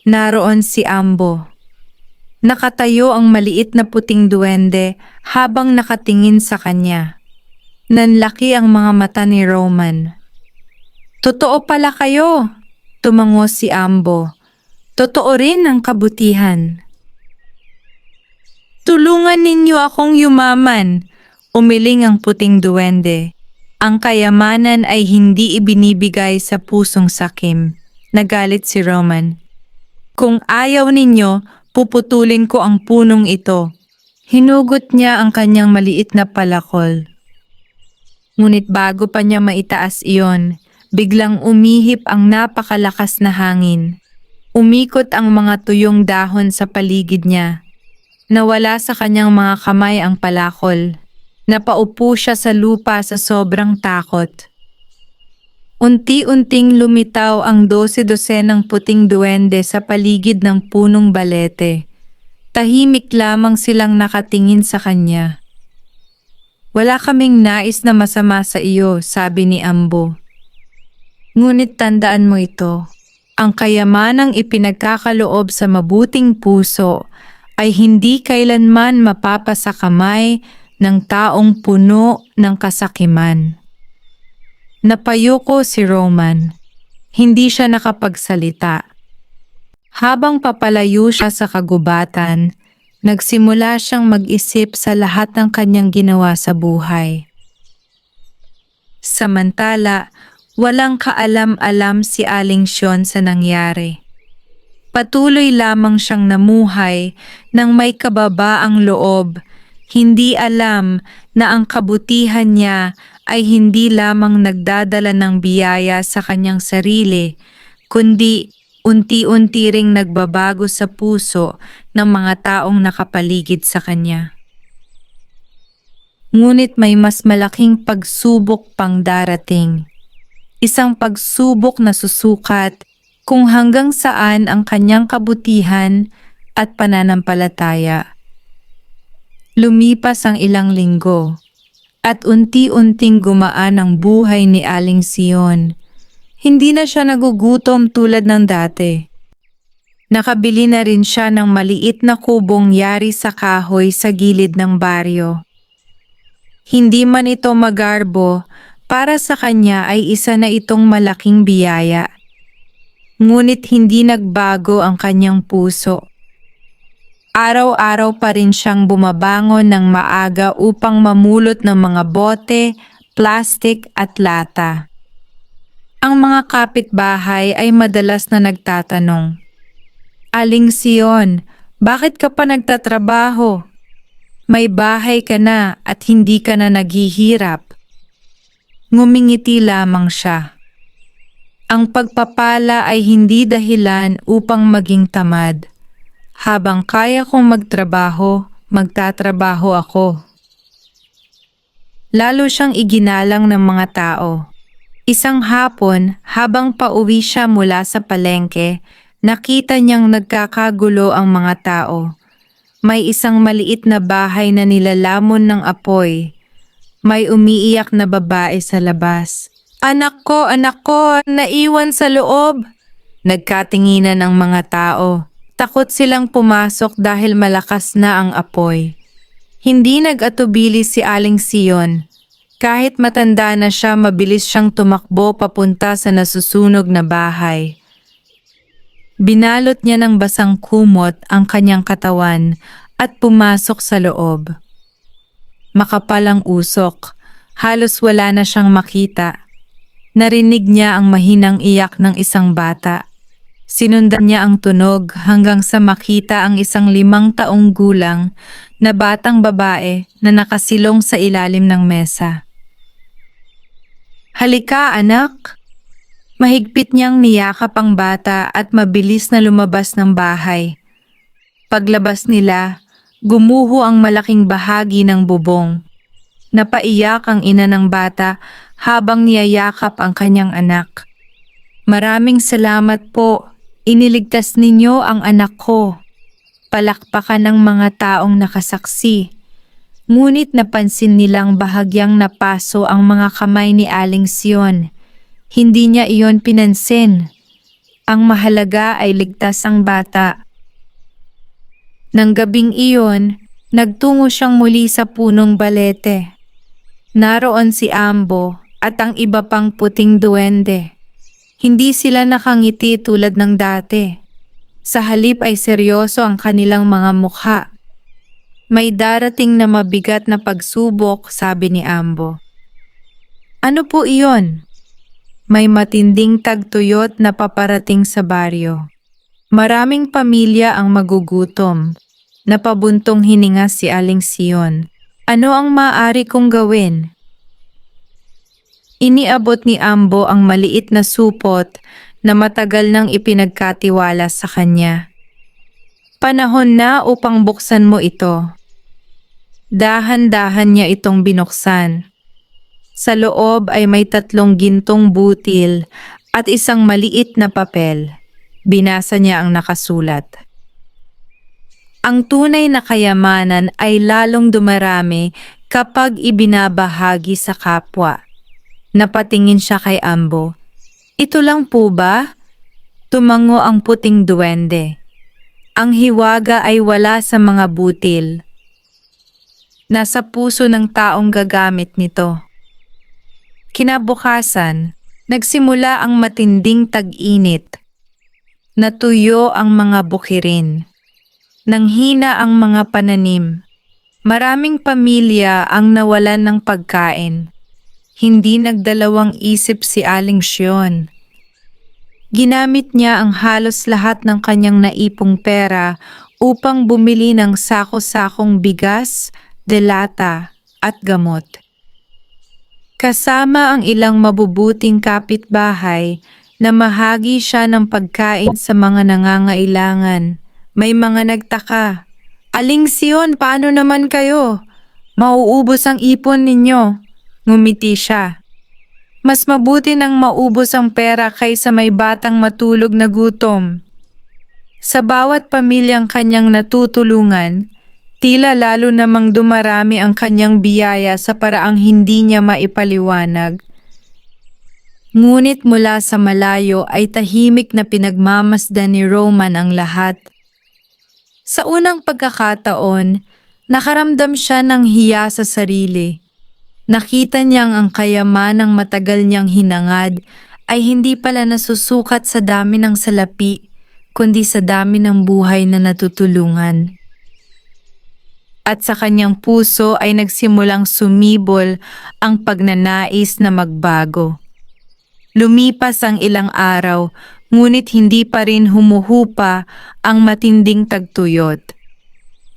Naroon si Ambo. Nakatayo ang maliit na puting duwende habang nakatingin sa kanya. Nanlaki ang mga mata ni Roman. "Totoo pala kayo!" Tumango si Ambo. "Totoo rin ang kabutihan." "Tulungan ninyo akong yumaman," umiling ang puting duwende. "Ang kayamanan ay hindi ibinibigay sa pusong sakim." Nagalit si Roman. "Kung ayaw ninyo, puputulin ko ang punong ito." Hinugot niya ang kanyang maliit na palakol. Ngunit bago pa niya maitaas iyon, biglang umihip ang napakalakas na hangin. Umikot ang mga tuyong dahon sa paligid niya. Nawala sa kanyang mga kamay ang palakol. Napaupo siya sa lupa sa sobrang takot. Unti-unting lumitaw ang 12-dosenang puting duwende sa paligid ng punong balete. Tahimik lamang silang nakatingin sa kanya. "Wala kaming nais na masama sa iyo," sabi ni Ambo. "Ngunit tandaan mo ito, ang kayamanang ipinagkakaloob sa mabuting puso ay hindi kailanman mapapasa kamay ng taong puno ng kasakiman." Napayuko si Roman. Hindi siya nakapagsalita. Habang papalayo siya sa kagubatan, nagsimula siyang mag-isip sa lahat ng kanyang ginawa sa buhay. Samantala, walang kaalam-alam si Aling Sion sa nangyari. Patuloy lamang siyang namuhay ng may kababaang loob, hindi alam na ang kabutihan niya ay hindi lamang nagdadala ng biyaya sa kanyang sarili, kundi unti-unti ring nagbabago sa puso ng mga taong nakapaligid sa kanya. Ngunit may mas malaking pagsubok pang darating. Isang pagsubok na susukat kung hanggang saan ang kanyang kabutihan at pananampalataya. Lumipas ang ilang linggo, at unti-unting gumaan ang buhay ni Aling Sion. Hindi na siya nagugutom tulad ng dati. Nakabili na rin siya ng maliit na kubong yari sa kahoy sa gilid ng baryo. Hindi man ito magarbo, para sa kanya ay isa na itong malaking biyaya. Ngunit hindi nagbago ang kanyang puso. Araw-araw pa rin siyang bumabangon ng maaga upang mamulot ng mga bote, plastik at lata. Ang mga kapitbahay ay madalas na nagtatanong, "Aling Sion, bakit ka pa nagtatrabaho? May bahay ka na at hindi ka na naghihirap." Ngumingiti lamang siya. Ang pagpapala ay hindi dahilan upang maging tamad. Habang kaya kong magtrabaho, magtatrabaho ako. Lalo siyang iginalang ng mga tao. Isang hapon, habang pauwi siya mula sa palengke, nakita niyang nagkakagulo ang mga tao. May isang maliit na bahay na nilalamon ng apoy. May umiiyak na babae sa labas. Anak ko, naiwan sa loob!" Nagkatinginan ang mga tao. Takot silang pumasok dahil malakas na ang apoy. Hindi nag-atubili si Aling Sion. Kahit matanda na siya, mabilis siyang tumakbo papunta sa nasusunog na bahay. Binalot niya ng basang kumot ang kanyang katawan at pumasok sa loob. Makapal ang usok, halos wala na siyang makita. Narinig niya ang mahinang iyak ng isang bata. Sinundan niya ang tunog hanggang sa makita ang isang 5 taong gulang na batang babae na nakasilong sa ilalim ng mesa. "Halika, anak!" Mahigpit niyang niyakap ang bata at mabilis na lumabas ng bahay. Paglabas nila, gumuho ang malaking bahagi ng bubong. Napaiyak ang ina ng bata habang niyayakap ang kanyang anak. "Maraming salamat po. Iniligtas ninyo ang anak ko." Palakpakan ng mga taong nakasaksi. Ngunit napansin nilang bahagyang napaso ang mga kamay ni Aling Sion. Hindi niya iyon pinansin. Ang mahalaga ay ligtas ang bata. Nang gabing iyon, nagtungo siyang muli sa punong balete. Naroon si Ambo at ang iba pang puting duwende. Hindi sila nakangiti tulad ng dati. Sa halip ay seryoso ang kanilang mga mukha. "May darating na mabigat na pagsubok," sabi ni Ambo. "Ano po iyon?" "May matinding tagtuyot na paparating sa baryo. Maraming pamilya ang magugutom." Napabuntong hininga si Aling Sion. "Ano ang maaari kong gawin?" Iniabot ni Ambo ang maliit na supot na matagal nang ipinagkatiwala sa kanya. Panahon na upang buksan mo ito. Dahan-dahan niya itong binuksan. Sa loob ay may 3 gintong butil at isang maliit na papel. Binasa niya ang nakasulat. Ang tunay na kayamanan ay lalong dumarami kapag ibinabahagi sa kapwa. Napatingin siya kay Ambo. Ito lang po ba? Tumango ang puting duwende. Ang hiwaga ay wala sa mga butil. Nasa puso ng taong gagamit nito. Kinabukasan, nagsimula ang matinding tag-init. Natuyo ang mga bukirin. Nanghina ang mga pananim. Maraming pamilya ang nawalan ng pagkain. Hindi nagdalawang isip si Aling Sion. Ginamit niya ang halos lahat ng kanyang naipong pera upang bumili ng sako-sakong bigas, delata at gamot. Kasama ang ilang mabubuting kapitbahay na mahagi siya ng pagkain sa mga nangangailangan. May mga nagtaka. Aling Sion, paano naman kayo? Mauubos ang ipon ninyo. Ngumiti siya. Mas mabuti nang maubos ang pera kaysa may batang matulog na gutom. Sa bawat pamilyang kanyang natutulungan, tila lalo namang dumarami ang kanyang biyaya sa paraang hindi niya maipaliwanag. Ngunit mula sa malayo ay tahimik na pinagmamasdan ni Roman ang lahat. Sa unang pagkakataon, nakaramdam siya ng hiya sa sarili. Nakita niyang ang kayamanang matagal niyang hinangad ay hindi pala nasusukat sa dami ng salapi, kundi sa dami ng buhay na natutulungan. At sa kanyang puso ay nagsimulang sumibol ang pagnanais na magbago. Lumipas ang ilang araw, ngunit hindi pa rin humuhupa ang matinding tagtuyot.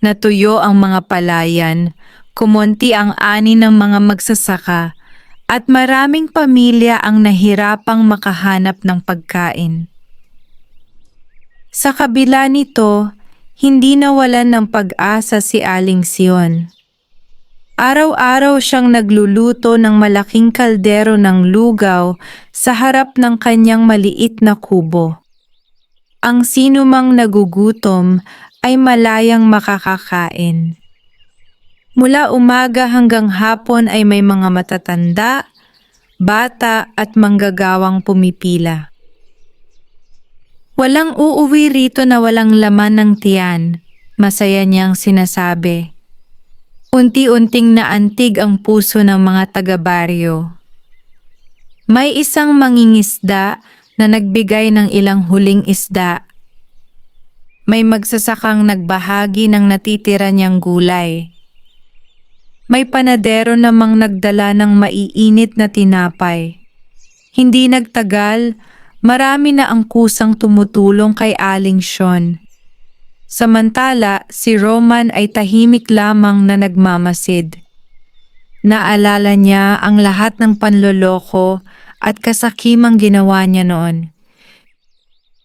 Natuyo ang mga palayan, kumonti ang ani ng mga magsasaka, at maraming pamilya ang nahirapang makahanap ng pagkain. Sa kabila nito, hindi nawalan ng pag-asa si Aling Sion. Araw-araw siyang nagluluto ng malaking kaldero ng lugaw sa harap ng kanyang maliit na kubo. Ang sinumang nagugutom ay malayang makakakain. Mula umaga hanggang hapon ay may mga matatanda, bata at manggagawang pumipila. Walang uuwi rito na walang laman ng tiyan, masaya niyang sinasabi. Unti-unting naantig ang puso ng mga taga-baryo. May isang mangingisda na nagbigay ng ilang huling isda. May magsasakang nagbahagi ng natitira niyang gulay. May panadero namang nagdala ng maiinit na tinapay. Hindi nagtagal, marami na ang kusang tumutulong kay Aling Sion. Samantala, si Roman ay tahimik lamang na nagmamasid. Naalala niya ang lahat ng panloloko at kasakimang ginawa niya noon.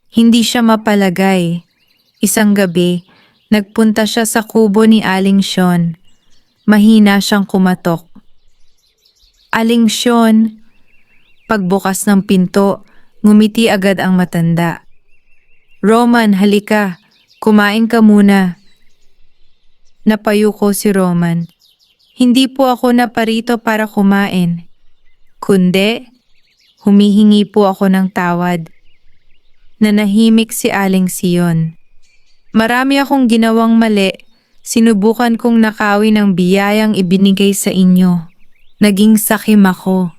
Hindi siya mapalagay. Isang gabi, nagpunta siya sa kubo ni Aling Sion. Mahina siyang kumatok. Aling Sion, pagbukas ng pinto, ngumiti agad ang matanda. Roman, halika. Kumain ka muna. Napayuko si Roman. Hindi po ako naparito para kumain. Kundi, humihingi po ako ng tawad. Nanahimik si Aling Sion. Marami akong ginawang mali. Sinubukan kong nakawi ng biyayang ibinigay sa inyo. Naging sakim ako.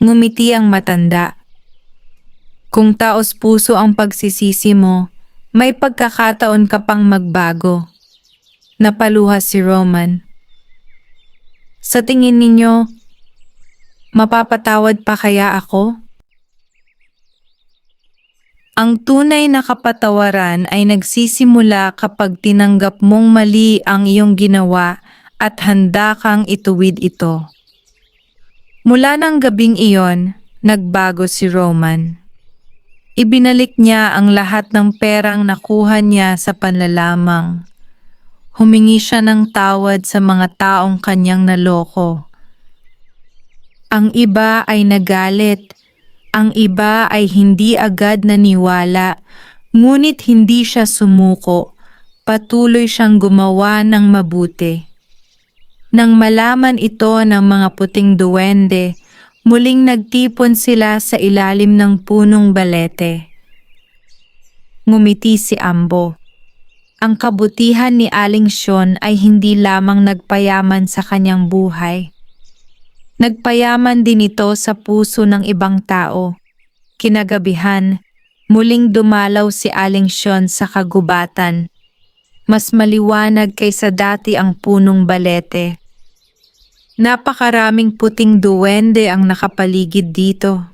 Ngumiti ang matanda. Kung taos puso ang pagsisisi mo, may pagkakataon ka pang magbago. Napaluha si Roman. Sa tingin ninyo, mapapatawad pa kaya ako? Ang tunay na kapatawaran ay nagsisimula kapag tinanggap mong mali ang iyong ginawa at handa kang ituwid ito. Mula ng gabing iyon, nagbago si Roman. Ibinalik niya ang lahat ng perang nakuha niya sa panlalamang. Humingi siya ng tawad sa mga taong kanyang naloko. Ang iba ay nagalit, ang iba ay hindi agad naniwala, ngunit hindi siya sumuko, patuloy siyang gumawa ng mabuti. Nang malaman ito ng mga puting duwende, muling nagtipon sila sa ilalim ng punong balete. Ngumiti si Ambo. Ang kabutihan ni Aling Sion ay hindi lamang nagpayaman sa kanyang buhay. Nagpayaman din ito sa puso ng ibang tao. Kinagabihan, muling dumalaw si Aling Sion sa kagubatan. Mas maliwanag kaysa dati ang punong balete. Napakaraming puting duwende ang nakapaligid dito.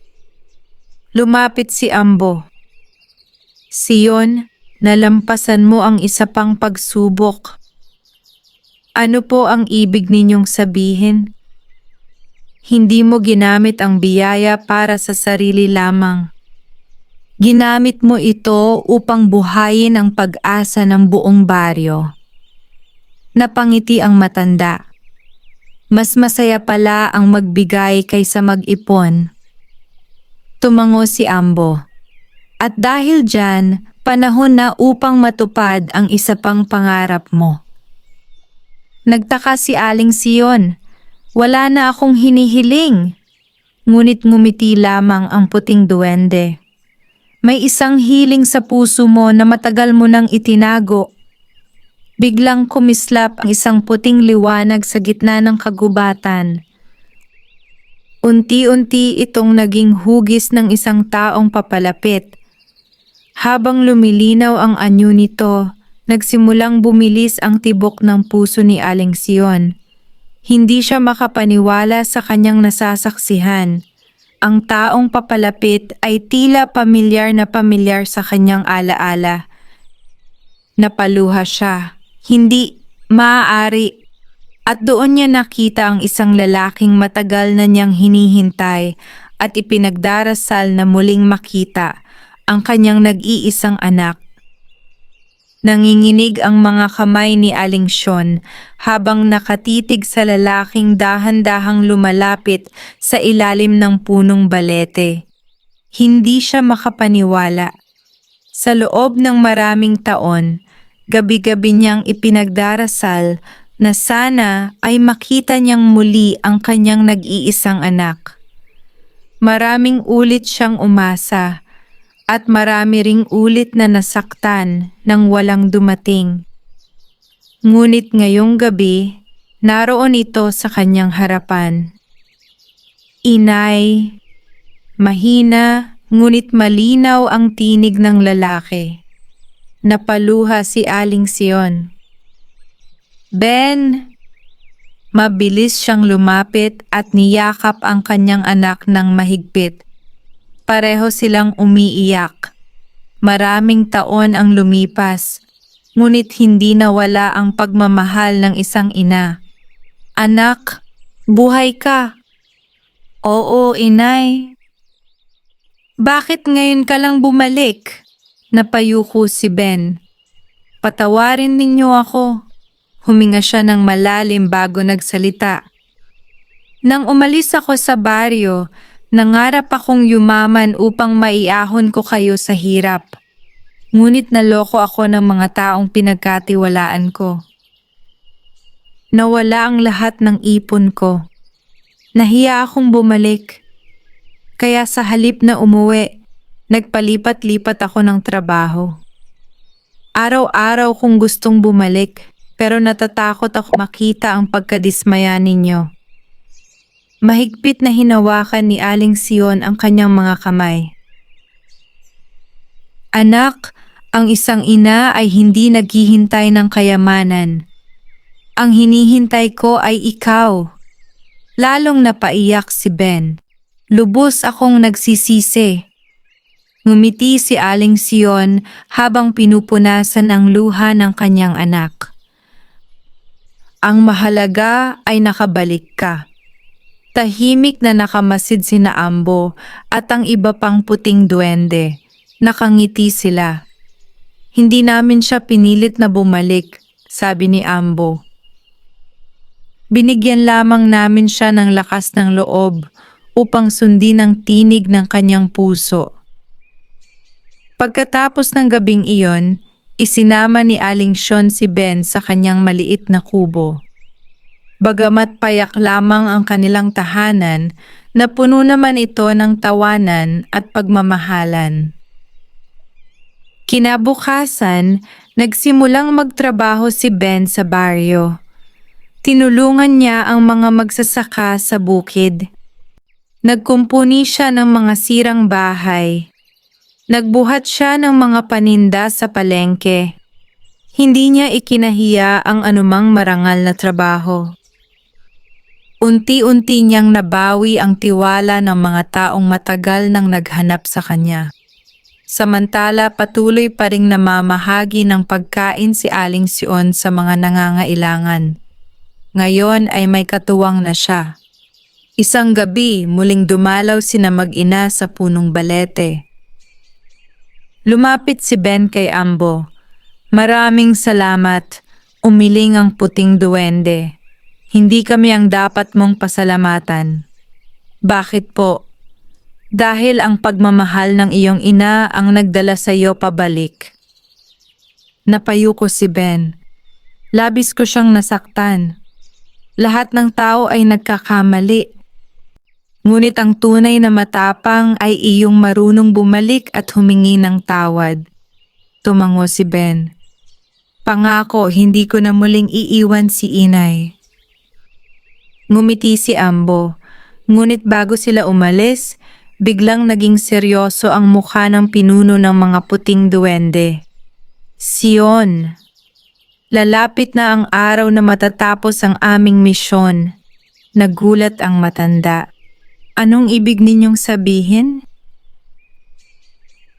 Lumapit si Ambo. Sion, nalampasan mo ang isa pang pagsubok. Ano po ang ibig ninyong sabihin? Hindi mo ginamit ang biyaya para sa sarili lamang. Ginamit mo ito upang buhayin ang pag-asa ng buong baryo. Napangiti ang matanda. Mas masaya pala ang magbigay kaysa mag-ipon. Tumango si Ambo. At dahil dyan, panahon na upang matupad ang isa pang pangarap mo. Nagtaka si Aling Sion. Wala na akong hinihiling. Ngunit ngumiti lamang ang puting duwende. May isang hiling sa puso mo na matagal mo nang itinago. Biglang kumislap ang isang puting liwanag sa gitna ng kagubatan. Unti-unti itong naging hugis ng isang taong papalapit. Habang lumilinaw ang anyo nito, nagsimulang bumilis ang tibok ng puso ni Aling Sion. Hindi siya makapaniwala sa kanyang nasasaksihan. Ang taong papalapit ay tila pamilyar na pamilyar sa kanyang alaala. Napaluha siya. Hindi maaari. At doon niya nakita ang isang lalaking matagal na niyang hinihintay at ipinagdarasal na muling makita ang kanyang nag-iisang anak. Nanginginig ang mga kamay ni Aling Sion habang nakatitig sa lalaking dahan-dahang lumalapit sa ilalim ng punong balete. Hindi siya makapaniwala. Sa loob ng maraming taon, gabi-gabi niyang ipinagdarasal na sana ay makita niyang muli ang kanyang nag-iisang anak. Maraming ulit siyang umasa. At marami ring ulit na nasaktan nang walang dumating. Ngunit ngayong gabi, naroon ito sa kanyang harapan. Inay, mahina ngunit malinaw ang tinig ng lalaki. Napaluha si Aling Sion. Ben! Mabilis siyang lumapit at niyakap ang kanyang anak ng mahigpit. Pareho silang umiiyak. Maraming taon ang lumipas, ngunit hindi nawala ang pagmamahal ng isang ina. Anak, buhay ka. Oo, inay. Bakit ngayon ka lang bumalik? Napayuko si Ben. Patawarin ninyo ako. Huminga siya ng malalim bago nagsalita. Nang umalis ako sa baryo, nangarap akong yumaman upang maiahon ko kayo sa hirap. Ngunit naloko ako ng mga taong pinagkatiwalaan ko. Nawala ang lahat ng ipon ko. Nahiya akong bumalik. Kaya sa halip na umuwi, nagpalipat-lipat ako ng trabaho. Araw-araw kong gustong bumalik, pero natatakot ako makita ang pagkadismaya ninyo. Mahigpit na hinawakan ni Aling Sion ang kanyang mga kamay. Anak, ang isang ina ay hindi naghihintay ng kayamanan. Ang hinihintay ko ay ikaw. Lalong napaiyak si Ben. Lubos akong nagsisisi. Ngumiti si Aling Sion habang pinupunasan ang luha ng kanyang anak. Ang mahalaga ay nakabalik ka. Tahimik na nakamasid sina Ambo at ang iba pang puting duwende. Nakangiti sila. Hindi namin siya pinilit na bumalik, sabi ni Ambo. Binigyan lamang namin siya ng lakas ng loob upang sundin ang tinig ng kanyang puso. Pagkatapos ng gabing iyon, isinama ni Aling Sean si Ben sa kanyang maliit na kubo. Bagamat payak lamang ang kanilang tahanan, napuno naman ito ng tawanan at pagmamahalan. Kinabukasan, nagsimulang magtrabaho si Ben sa baryo. Tinulungan niya ang mga magsasaka sa bukid. Nagkumpuni siya ng mga sirang bahay. Nagbuhat siya ng mga paninda sa palengke. Hindi niya ikinahiya ang anumang marangal na trabaho. Unti-unti niyang nabawi ang tiwala ng mga taong matagal nang naghanap sa kanya. Samantala patuloy pa ring namamahagi ng pagkain si Aling Sion sa mga nangangailangan. Ngayon ay may katuwang na siya. Isang gabi, muling dumalaw sina mag-ina sa punong balete. Lumapit si Ben kay Ambo. Maraming salamat, umiling ang puting duwende. Hindi kami ang dapat mong pasalamatan. Bakit po? Dahil ang pagmamahal ng iyong ina ang nagdala sa iyo pabalik. Napayuko si Ben. Labis ko siyang nasaktan. Lahat ng tao ay nagkakamali. Ngunit ang tunay na matapang ay iyong marunong bumalik at humingi ng tawad. Tumango si Ben. Pangako, hindi ko na muling iiwan si inay. Ngumiti si Ambo. Ngunit bago sila umalis, biglang naging seryoso ang mukha ng pinuno ng mga puting duwende. Sion, lalapit na ang araw na matatapos ang aming misyon. Nagulat ang matanda. Anong ibig ninyong sabihin?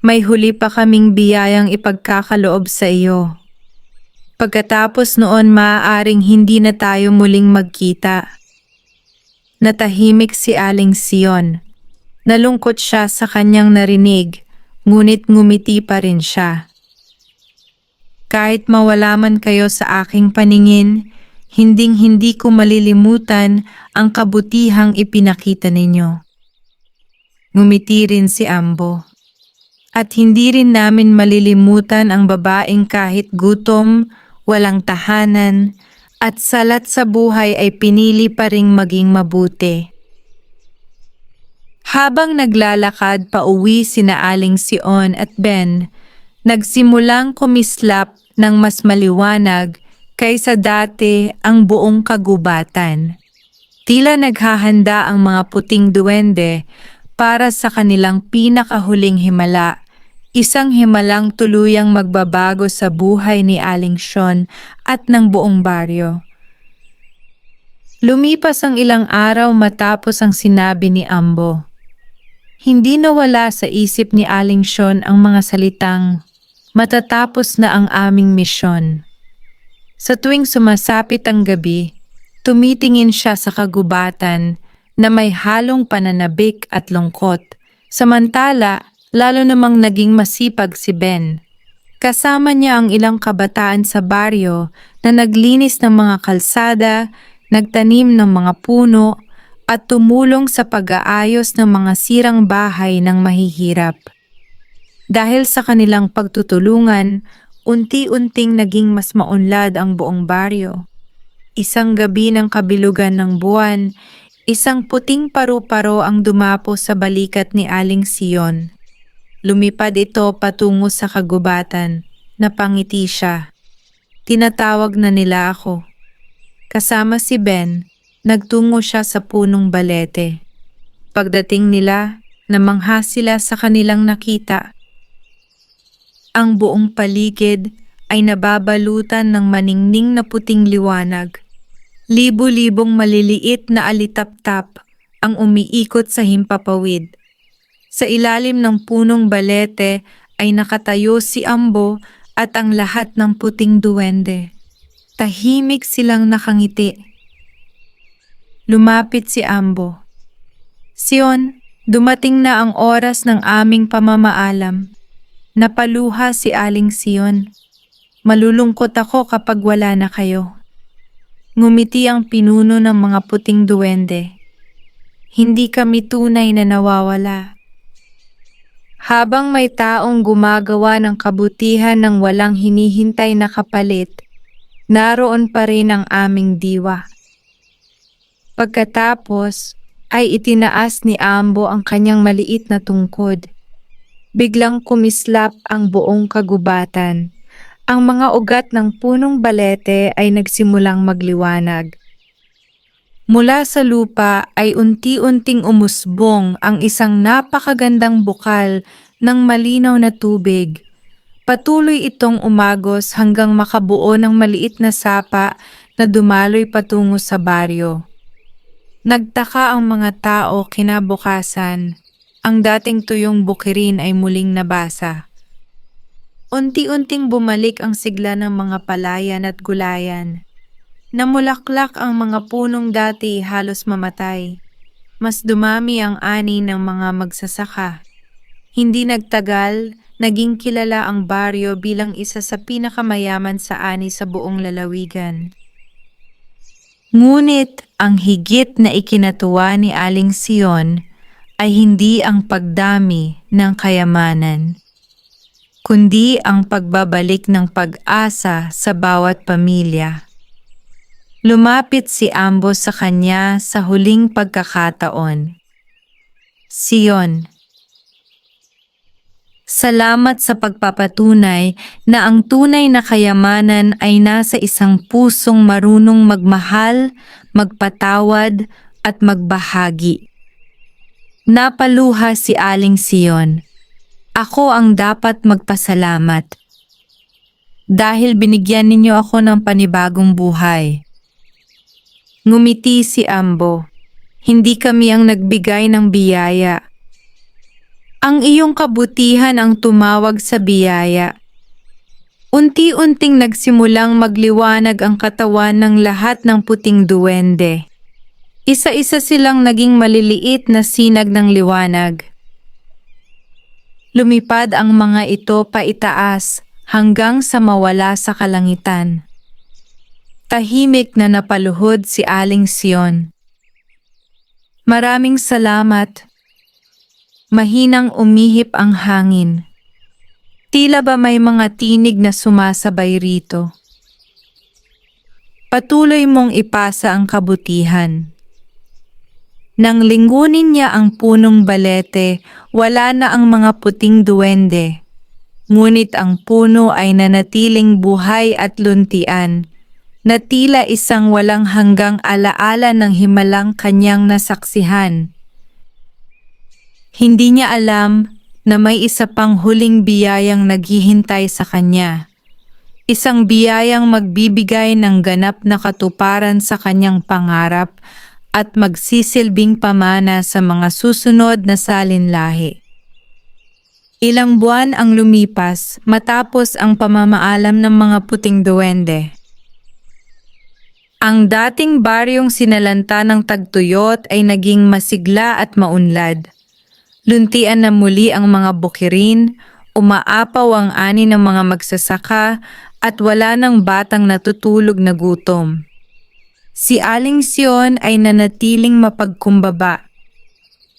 May huli pa kaming biyayang ipagkakaloob sa iyo. Pagkatapos noon maaaring hindi na tayo muling magkita. Natahimik si Aling Sion. Nalungkot siya sa kanyang narinig, ngunit ngumiti pa rin siya. Kahit mawala man kayo sa aking paningin, hinding-hindi ko malilimutan ang kabutihang ipinakita ninyo. Ngumiti rin si Ambo. At hindi rin namin malilimutan ang babaeng kahit gutom, walang tahanan, at salat sa buhay ay pinili pa ring maging mabuti. Habang naglalakad pauwi sina Aling Sion at Ben, nagsimulang kumislap ng mas maliwanag kaysa dati ang buong kagubatan. Tila naghahanda ang mga puting duwende para sa kanilang pinakahuling himala, isang himalang tuluyang magbabago sa buhay ni Aling Sean at ng buong baryo. Lumipas ang ilang araw matapos ang sinabi ni Ambo. Hindi nawala sa isip ni Aling Sean ang mga salitang, "Matatapos na ang aming misyon." Sa tuwing sumasapit ang gabi, tumitingin siya sa kagubatan na may halong pananabik at lungkot. Samantala, lalo namang naging masipag si Ben. Kasama niya ang ilang kabataan sa baryo na naglinis ng mga kalsada, nagtanim ng mga puno, at tumulong sa pag-aayos ng mga sirang bahay ng mahihirap. Dahil sa kanilang pagtutulungan, unti-unting naging mas maunlad ang buong baryo. Isang gabi ng kabilugan ng buwan, isang puting paru-paro ang dumapo sa balikat ni Aling Sion. Lumipad ito patungo sa kagubatan. Napangiti siya. Tinatawag na nila ako. Kasama si Ben, nagtungo siya sa punong balete. Pagdating nila, namangha sila sa kanilang nakita. Ang buong paligid ay nababalutan ng maningning na puting liwanag. Libo-libong maliliit na alitap-tap ang umiikot sa himpapawid. Sa ilalim ng punong balete ay nakatayo si Ambo at ang lahat ng puting duwende. Tahimik silang nakangiti. Lumapit si Ambo. Sion, dumating na ang oras ng aming pamamaalam. Napaluha si Aling Sion. Malulungkot ako kapag wala na kayo. Ngumiti ang pinuno ng mga puting duwende. Hindi kami tunay na nawawala. Habang may taong gumagawa ng kabutihan ng walang hinihintay na kapalit, naroon pa rin ang aming diwa. Pagkatapos ay itinaas ni Ambo ang kanyang maliit na tungkod. Biglang kumislap ang buong kagubatan. Ang mga ugat ng punong balete ay nagsimulang magliwanag. Mula sa lupa ay unti-unting umusbong ang isang napakagandang bukal ng malinaw na tubig. Patuloy itong umagos hanggang makabuo ng maliit na sapa na dumaloy patungo sa baryo. Nagtaka ang mga tao kinabukasan. Ang dating tuyong bukirin ay muling nabasa. Unti-unting bumalik ang sigla ng mga palayan at gulayan. Namulaklak ang mga punong dati halos mamatay. Mas dumami ang ani ng mga magsasaka. Hindi nagtagal, naging kilala ang baryo bilang isa sa pinakamayaman sa ani sa buong lalawigan. Ngunit ang higit na ikinatuwa ni Aling Sion ay hindi ang pagdami ng kayamanan, kundi ang pagbabalik ng pag-asa sa bawat pamilya. Lumapit si Ambo sa kanya sa huling pagkakataon. Sion, salamat sa pagpapatunay na ang tunay na kayamanan ay nasa isang pusong marunong magmahal, magpatawad at magbahagi. Napaluha si Aling Sion. Ako ang dapat magpasalamat. Dahil binigyan ninyo ako ng panibagong buhay. Ngumiti si Ambo. Hindi kami ang nagbigay ng biyaya. Ang iyong kabutihan ang tumawag sa biyaya. Unti-unting nagsimulang magliwanag ang katawan ng lahat ng puting duwende. Isa-isa silang naging maliliit na sinag ng liwanag. Lumipad ang mga ito paitaas hanggang sa mawala sa kalangitan. Tahimik na napaluhod si Aling Sion. Maraming salamat. Mahinang umihip ang hangin. Tila ba may mga tinig na sumasabay rito? Patuloy mong ipasa ang kabutihan. Nang lingunin niya ang punong balete, wala na ang mga puting duwende. Ngunit ang puno ay nanatiling buhay at luntian, na tila isang walang hanggang alaala ng himalang kanyang nasaksihan. Hindi niya alam na may isa pang huling biyayang naghihintay sa kanya. Isang biyayang magbibigay ng ganap na katuparan sa kanyang pangarap at magsisilbing pamana sa mga susunod na salinlahi. Ilang buwan ang lumipas matapos ang pamamaalam ng mga puting duwende. Ang dating baryong sinalanta ng tagtuyot ay naging masigla at maunlad. Luntian na muli ang mga bukirin, umaapaw ang ani ng mga magsasaka at wala ng batang natutulog na gutom. Si Aling Sion ay nanatiling mapagkumbaba.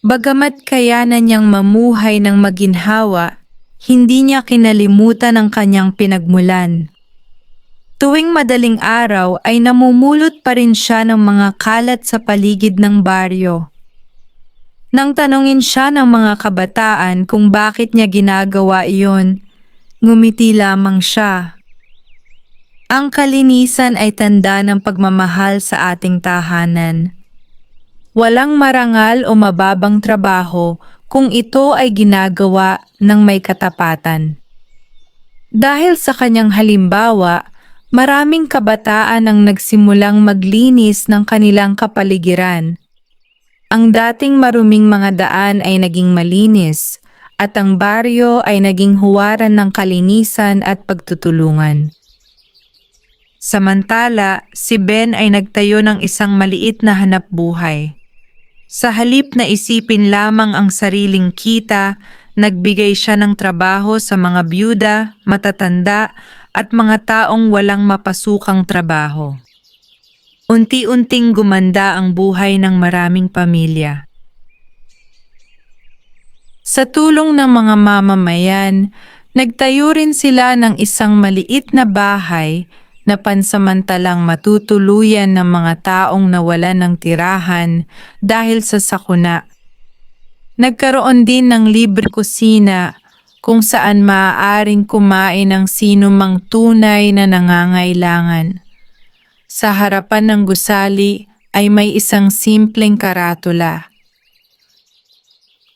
Bagamat kayanan niyang mamuhay ng maginhawa, hindi niya kinalimutan ang kanyang pinagmulan. Tuwing madaling araw ay namumulot pa rin siya ng mga kalat sa paligid ng baryo. Nang tanungin siya ng mga kabataan kung bakit niya ginagawa iyon, ngumiti lamang siya. Ang kalinisan ay tanda ng pagmamahal sa ating tahanan. Walang marangal o mababang trabaho kung ito ay ginagawa ng may katapatan. Dahil sa kanyang halimbawa, maraming kabataan ang nagsimulang maglinis ng kanilang kapaligiran. Ang dating maruming mga daan ay naging malinis at ang baryo ay naging huwaran ng kalinisan at pagtutulungan. Samantala, si Ben ay nagtayo ng isang maliit na hanapbuhay. Sa halip na isipin lamang ang sariling kita, nagbigay siya ng trabaho sa mga byuda, matatanda at mga taong walang mapasukang trabaho. Unti-unting gumanda ang buhay ng maraming pamilya. Sa tulong ng mga mamamayan, nagtayo rin sila ng isang maliit na bahay na pansamantalang matutuluyan ng mga taong nawalan ng tirahan dahil sa sakuna. Nagkaroon din ng libre kusina kung saan maaaring kumain ng sino mang tunay na nangangailangan. Sa harapan ng gusali ay may isang simpleng karatula.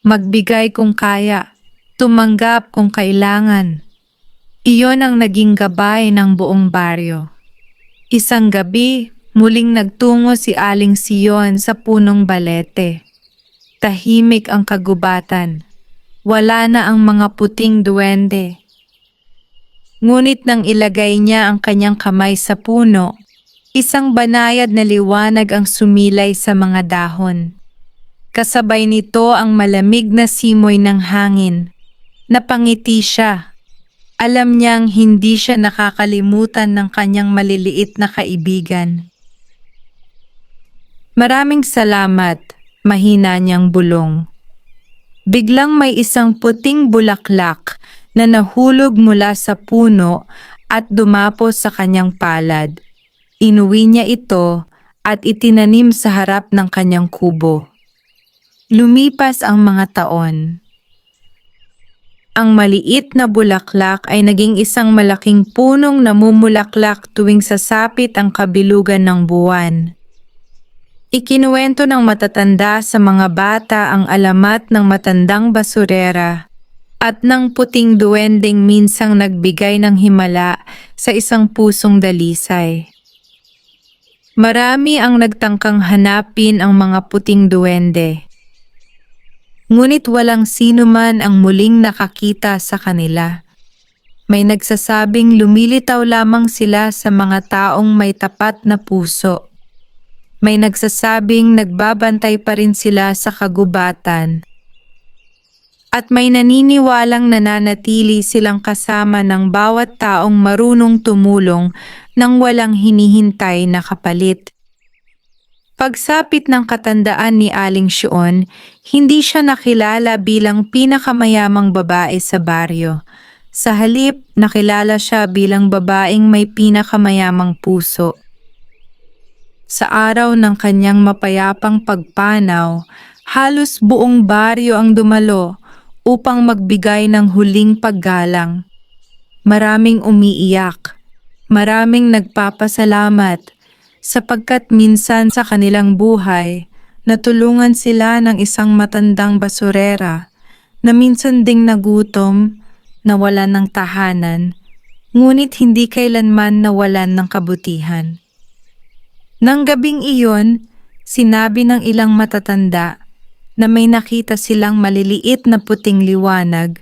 Magbigay kung kaya, tumanggap kung kailangan. Iyon ang naging gabay ng buong baryo. Isang gabi, muling nagtungo si Aling Sion sa punong balete. Tahimik ang kagubatan. Wala na ang mga puting duwende. Ngunit nang ilagay niya ang kanyang kamay sa puno, isang banayad na liwanag ang sumilay sa mga dahon. Kasabay nito ang malamig na simoy ng hangin. Napangiti siya. Alam niyang hindi siya nakakalimutan ng kanyang maliliit na kaibigan. Maraming salamat, mahina niyang bulong. Biglang may isang puting bulaklak na nahulog mula sa puno at dumapo sa kanyang palad. Inuwi niya ito at itinanim sa harap ng kanyang kubo. Lumipas ang mga taon. Ang maliit na bulaklak ay naging isang malaking punong namumulaklak tuwing sasapit ang kabilugan ng buwan. Ikinuwento ng matatanda sa mga bata ang alamat ng matandang basurera at ng puting duwending minsang nagbigay ng himala sa isang pusong dalisay. Marami ang nagtangkang hanapin ang mga puting duwende. Ngunit walang sino man ang muling nakakita sa kanila. May nagsasabing lumilitaw lamang sila sa mga taong may tapat na puso. May nagsasabing nagbabantay pa rin sila sa kagubatan. At may naniniwalang nananatili silang kasama ng bawat taong marunong tumulong nang walang hinihintay na kapalit. Pagsapit ng katandaan ni Aling Sion, hindi siya nakilala bilang pinakamayamang babae sa baryo. Sa halip, nakilala siya bilang babaeng may pinakamayamang puso. Sa araw ng kanyang mapayapang pagpanaw, halos buong baryo ang dumalo upang magbigay ng huling paggalang. Maraming umiiyak, maraming nagpapasalamat sapagkat minsan sa kanilang buhay, natulungan sila ng isang matandang basurera na minsan ding nagutom, nawalan ng tahanan, ngunit hindi kailanman nawalan ng kabutihan. Nang gabing iyon, sinabi ng ilang matatanda na may nakita silang maliliit na puting liwanag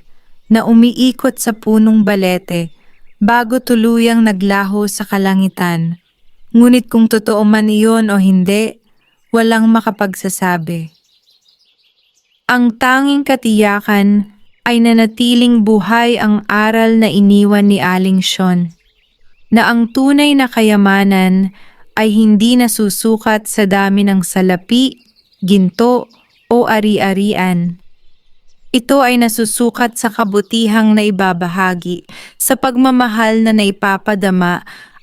na umiikot sa punong balete bago tuluyang naglaho sa kalangitan. Ngunit kung totoo man iyon o hindi, walang makapagsasabi. Ang tanging katiyakan ay nanatiling buhay ang aral na iniwan ni Aling Sion, na ang tunay na kayamanan ay hindi nasusukat sa dami ng salapi, ginto o ari-arian. Ito ay nasusukat sa kabutihang naibabahagi, sa pagmamahal na naipapadama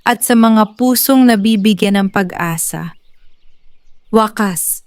at sa mga pusong nabibigyan ng pag-asa. Wakas.